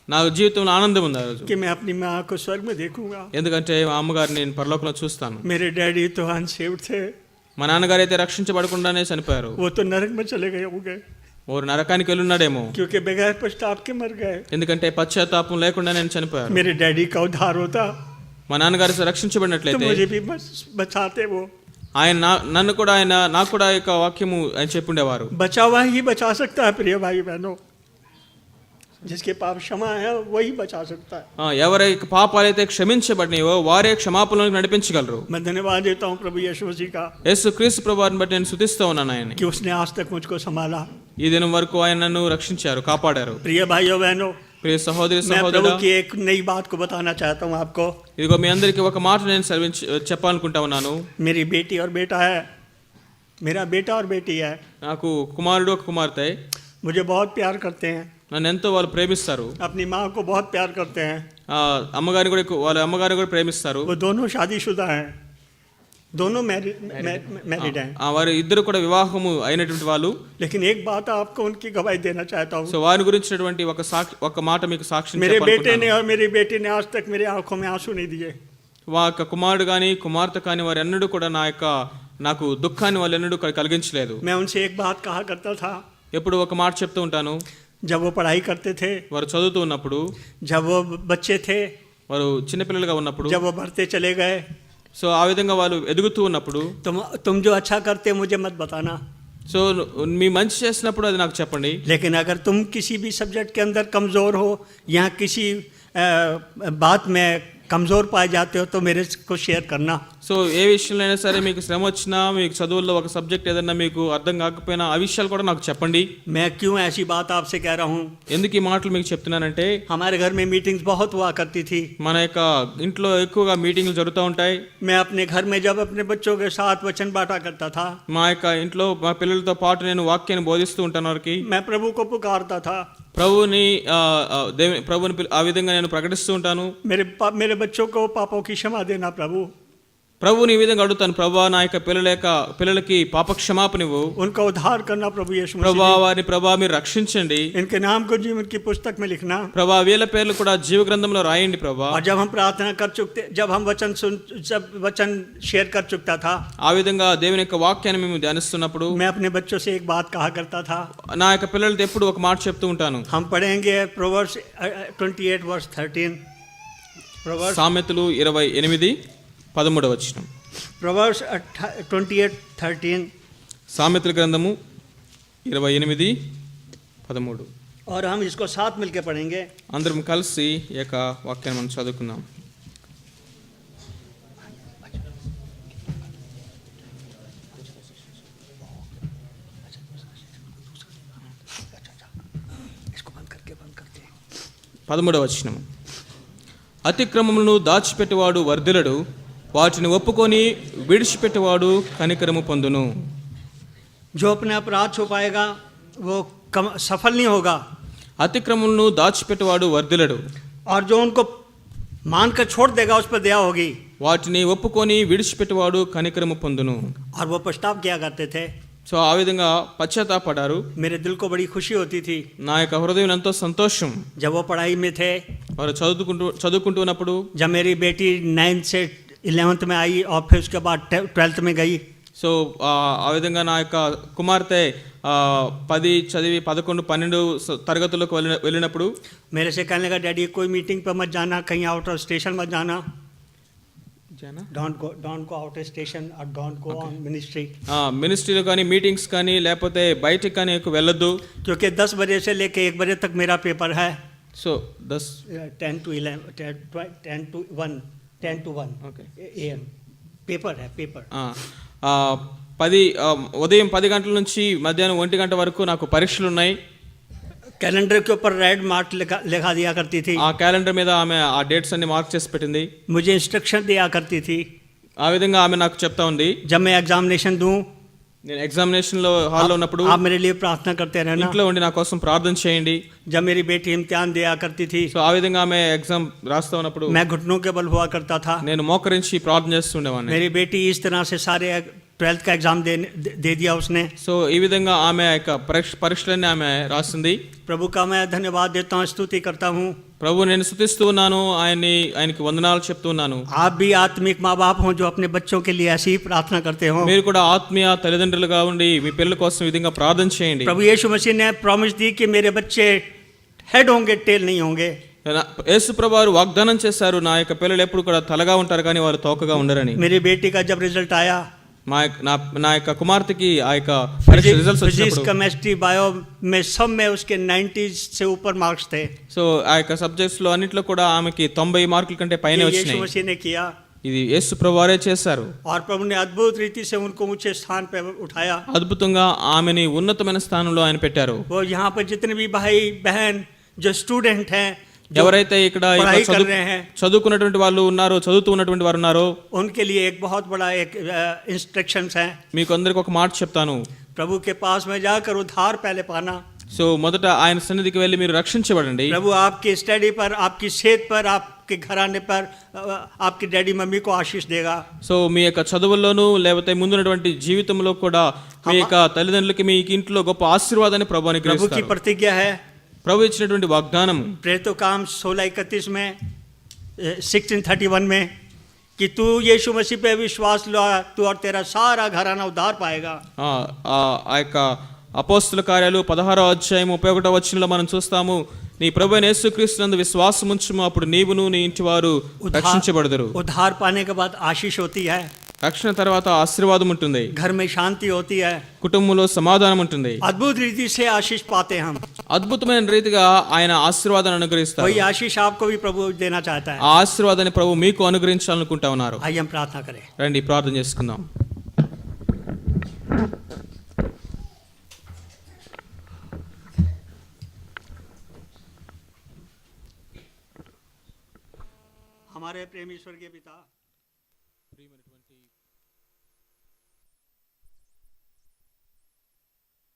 నా జీవితంలో ఆనందం ఉంది ఆ రోజు. कि मैं अपनी माँ को स्वर्ग में देखूंगा। ఎందుకంటే మా అమ్మగారిని నేను పరలోకంలో చూస్తాను. मेरे डैडी तो अनसेव्ड थे। మా నాన్నగారు అయితే రక్షించబడకుండానే చనిపోయారు. वो तो नरक में चले गए होंगे, ఓరు నరకానికి వెళ్ళున్నాడేమో. क्योंकि बगैर पश्चाताप के मर गए। ఎందుకంటే పశ్చాత్తాపం లేకుండా నేను చనిపోయాను. मेरे डैडी का उद्धार होता మా నాన్నగారు तो రక్షించబడినట్లయితే मुझे भी बचाते। वो ఆయన నన్ను కూడా నాకు కూడా యొక్క వాక్యము ఆయన చెప్పుండేవారు. बचा हुआ ही बचा सकता है प्रिय भाई बहनों। जिसके पाप क्षमा है वही बचा सकता है। ఎవరి పాపాలైతే క్షమించబడినవో వారే క్షమాపణలోకి నడిపించగలరు. मैं धन्यवाद देता हूँ प्रभु यीशु मसीह का యేసు క్రీస్తు ప్రభువారిని బట్టి నేను స్తుతిస్తూ ఉన్నాను ఆయన్ని. कि उसने आज तक मुझको संभाला। ఈ దినం వరకు ఆయన నన్ను రక్షించారు, కాపాడారు. प्रिय भाइयों बहनों, ప్రియ సహోదరి मैं प्रभु సహోదరుడా, की एक नई बात को बताना चाहता हूँ आपको। ఇదిగో మీ అందరికీ ఒక మాట నేను చెప్పాలనుకుంటా ఉన్నాను. मेरी बेटी और बेटा है, मेरा बेटा और बेटी है। నాకు కుమారుడు ఒక కుమార్తె. मुझे बहुत प्यार करते हैं, నన్ను ఎంతో వాళ్ళు ప్రేమిస్తారు. अपनी माँ को बहुत प्यार करते हैं। అమ్మగారిని కూడా వాళ్ళ అమ్మగారిని కూడా ప్రేమిస్తారు. वो दोनों शादीशुदा हैं, दोनों मैरिड हैं। వారు ఇద్దరు కూడా వివాహము అయినటువంటి వాళ్ళు. लेकिन एक बात आपको उनकी गवाही देना चाहता हूँ। సో వారి గురించినటువంటి ఒక మాట మీకు సాక్ష్యం मेरे बेटे ने చెప్పాలనుకుంటున్నాను. और मेरी बेटी ने आज तक मेरी आंखों में आंसू नहीं दिए। వా యొక్క కుమారుడు కానీ కుమార్తె కానీ వారు ఎన్నడూ కూడా నాకు దుఃఖాన్ని వాళ్ళు ఎన్నడూ కలిగించలేదు. मैं उनसे एक बात कहा करता था, ఎప్పుడు ఒక మాట చెప్తూ ఉంటాను. जब वो पढ़ाई करते थे, వారు చదువుతూ ఉన్నప్పుడు, जब वो बच्चे थे, వారు చిన్నపిల్లలుగా ఉన్నప్పుడు, जब वो बढ़ते चले गए, సో ఆ విధంగా వాళ్ళు ఎదుగుతూ ఉన్నప్పుడు, तुम जो अच्छा करते मुझे मत बताना, సో మీ మంచి చేసినప్పుడు అది నాకు చెప్పండి. लेकिन अगर तुम किसी भी सब्जेक्ट के अंदर कमज़ोर हो या किसी बात में कमज़ोर पाए जाते हो तो मेरे को शेयर करना. సో ఏ విషయంలో అయినా సరే మీకు శ్రమ వచ్చినా, మీకు చదువుల్లో ఒక సబ్జెక్ట్ ఏదన్నా మీకు అర్థం కాకపోయినా ఆ విషయాలు కూడా నాకు చెప్పండి. मैं क्यों ऐसी बात आपसे कह रहा हूँ? ఎందుకు ఈ మాటలు మీకు చెప్తున్నానంటే, हमारे घर में मीटिंग्स बहुत हुआ करती थी. మన యొక్క ఇంట్లో ఎక్కువగా మీటింగ్లు జరుగుతూ ఉంటాయి. मैं अपने घर में जब अपने बच्चों के साथ वचन बांटा करता था, మా యొక్క ఇంట్లో మా పిల్లలతో పాటు నేను వాక్యాన్ని బోధిస్తూ ఉంటాను. వారికి मैं प्रभु को पुकारता था. ప్రభువుని ఆ విధంగా నేను ప్రకటిస్తూ ఉంటాను. मेरे बच्चों को पापों की क्षमा देना प्रभु. ప్రభువుని ఈ విధంగా అడుగుతాను, ప్రభువా నా యొక్క పిల్లలకి పాప క్షమాపణివ్వు, उनका उद्धार करना प्रभु यीशु ప్రభువా मसीह. వారిని ప్రభువా మీరు రక్షించండి, इनके नाम को जीवन की पुस्तक में लिखना. ప్రభువా వీళ్ళ పేర్లు కూడా జీవ గ్రంథంలో రాయండి ప్రభువా. और जब हम प्रार्थना कर चुकते, जब हम वचन शेयर कर चुकता था, ఆ విధంగా దేవుని యొక్క వాక్యాన్ని మేము ధ్యానిస్తున్నప్పుడు मैं अपने बच्चों से एक बात कहा करता था. నా యొక్క పిల్లలతో ఎప్పుడు ఒక మాట చెప్తూ ఉంటాను. हम पढ़ेंगे प्रोवर्ब्स 28 वर्स 13. प्रोवर्ब्स సామెతలు 28:13. प्रोवर्ब्स 28:13. సామెతల గ్రంథము 28:13. और हम इसको साथ मिलकर पढ़ेंगे. అందరం కలిసి ఈ యొక్క వాక్యాన్ని మనం చదువుకుందాం. इसको बंद करते. 13. అతిక్రమములను దాచిపెట్టువాడు వర్ధిలడు, వాటిని ఒప్పుకొని విడిచిపెట్టువాడు కనికరము పొందును. जो अपने अपराध छुपाएगा वो सफल नहीं होगा. అతిక్రమములను దాచిపెట్టువాడు వర్ధిలడు, और जो उनको मानकर छोड़ देगा उस पर दया होगी. వాటిని ఒప్పుకొని విడిచిపెట్టువాడు కనికరము పొందును. और वो पछताव किया करते थे. సో ఆ విధంగా పశ్చాత్తాపడ్డారు. मेरे दिल को बड़ी खुशी होती थी నా యొక్క హృదయం ఎంతో సంతోషం. जब वो पढ़ाई में थे. వారు చదువుకుంటూ ఉన్నప్పుడు, जब मेरी बेटी 9th से 11th में आई और फिर उसके बाद 12th में गई. సో ఆ విధంగా నా యొక్క కుమార్తె 10 చదివి 11, 12 తరగతులకు వెళ్ళినప్పుడు मेरे से कहने लगा, डैडी कोई मीटिंग पर मत जाना, कहीं आउट ऑफ स्टेशन मत जाना. Don't go out of station और डोंट गो ऑन मिनिस्ट्री. మినిస్ట్రీలో కానీ మీటింగ్స్ కానీ లేకపోతే బయటికి కానీ ఎక్కువ వెళ్ళొద్దు. क्योंकि 10 बजे से लेके 1 बजे तक मेरा पेपर है. So 10 to 11 10 to 1 Okay. AM paper है. पेपर 10 ఉదయం 10 గంటల నుంచి మధ్యాహ్నం 1 గంట వరకు నాకు పరీక్షలు ఉన్నాయి. कैलेंडर के ऊपर रेड मार्क लिखा दिया करती थी. ఆ క్యాలెండర్ మీద ఆమె ఆ డేట్స్ అన్ని మార్క్ చేసి పెట్టింది. मुझे इंस्ट्रक्शन दिया करती थी. ఆ విధంగా ఆమె నాకు చెప్తా ఉంది. जब मैं एग्जामिनेशन दूं, నేను ఎగ్జామినేషన్ లో హాల్లో ఉన్నప్పుడు आप मेरे लिए प्रार्थना करते रहना. ఇంట్లో ఉండి నా కోసం ప్రార్థన చేయండి. जब मेरी बेटी इम्तिहान दिया करती थी, సో ఆ విధంగా ఆమె ఎగ్జామ్ రాస్తా ఉన్నప్పుడు मैं घुटनों के बल हुआ करता था. నేను మోకరించి ప్రార్థన చేస్తుండేవాడిని. मेरी बेटी इस तरह से सारे 12th का एग्जाम दे दिया उसने. సో ఈ విధంగా ఆమె యొక్క పరీక్షలన్నీ ఆమె రాసింది. प्रभु का मैं धन्यवाद देता हूँ, स्तुति करता हूँ. ప్రభు నేను స్తుతిస్తూ ఉన్నాను, ఆయనకి వందనాలు చెప్తూ ఉన్నాను. आप भी आत्मिक माँ बाप हों जो अपने बच्चों के लिए ऐसी ही प्रार्थना करते हो. మీరు కూడా ఆత్మీయ తల్లిదండ్రులుగా ఉండి మీ పిల్లల కోసం ఈ విధంగా ప్రార్థన చేయండి. प्रभु यीशु मसीह ने प्रॉमिस दी कि मेरे बच्चे हेड होंगे, टेल नहीं होंगे. యేసు ప్రభువారు వాగ్దానం చేశారు, నా యొక్క పిల్లలు ఎప్పుడు కూడా తలగా ఉంటారు కానీ వారు తోకగా ఉండరని. मेरी बेटी का जब रिजल्ट आया, నా యొక్క కుమార్తెకి ఆ యొక్క పరీక్ష రిజల్ట్స్ फिजिक्स, వచ్చినప్పుడు केमिस्ट्री, बायो में सब में उसके 90 से ऊपर मार्क्स थे. సో ఆ యొక్క సబ్జెక్ట్స్ లో అన్నిట్లో కూడా ఆమెకి 90 మార్కుల కంటే పైనే ये यीशु వచ్చినాయి. मसीह ने किया. ఇది యేసు ప్రభువారే చేశారు. और प्रभु ने अद्भुत रीति से उनको ऊंचे स्थान पे उठाया. అద్భుతంగా ఆమెని ఉన్నతమైన స్థానంలో ఆయన పెట్టారు. वो यहाँ पर जितने भी भाई बहन जो स्टूडेंट हैं, ఎవరైతే ఇక్కడ చదువుకున్నటువంటి వాళ్ళు ఉన్నారో, చదువుతూ ఉన్నటువంటి వారు ఉన్నారో, उनके लिए एक बहुत बड़ा एक इंस्ट्रक्शंस है. మీకు అందరికి ఒక మాట చెప్తాను. प्रभु के पास में जाकर उद्धार पहले पाना. సో మొదట ఆయన సన్నిధికి వెళ్ళి మీరు రక్షించబడండి. प्रभु आपकी स्टडी पर, आपकी सेहत पर, आपके घराने पर, आपकी डैडी मम्मी को आशीष देगा. సో మీ యొక్క చదువుల్లోనూ లేకపోతే ముందున్నటువంటి జీవితంలో కూడా మీ యొక్క తల్లిదండ్రులకి మీ ఇంట్లో గొప్ప ఆశీర్వాదాన్ని ప్రభు प्रभु की అనుగ్రహిస్తారు. प्रतिज्ञा है. ప్రభు ఇచ్చినటువంటి వాగ్దానం प्रेरितों काम 16:31 में 16:31 में कि तू यीशु मसीह पे विश्वास ला, तू और तेरा सारा घराना उद्धार पाएगा. ఆ యొక్క అపోస్తుల కార్యాలు 16వ అధ్యాయం 31వ వచనంలో మనం చూస్తాము, నీ ప్రభువైన యేసుక్రీస్తునందు విశ్వాసం ఉంచుము, అప్పుడు నీవును నీ ఇంటి వారు రక్షించబడదురు. उद्धार पाने के बाद आशीष होती है. రక్షణ తర్వాత ఆశీర్వాదం ఉంటుంది, घर में शांति होती है, కుటుంబంలో సమాధానం ఉంటుంది, अद्भुत रीति से आशीष पाते हैं हम। అద్భుతమైన రీతిగా ఆయన ఆశీర్వాదాన్ని అనుగ్రహిస్తారు. वही आशीष आपको भी प्रभु देना चाहता है। ఆ ఆశీర్వాదాన్ని ప్రభు మీకు అనుగ్రహించాలనుకుంటా ఉన్నారు. आइए हम प्रार्थना करें। రండి ప్రార్థన చేసుకుందాం. हमारे प्रेम ईश्वर के पिता,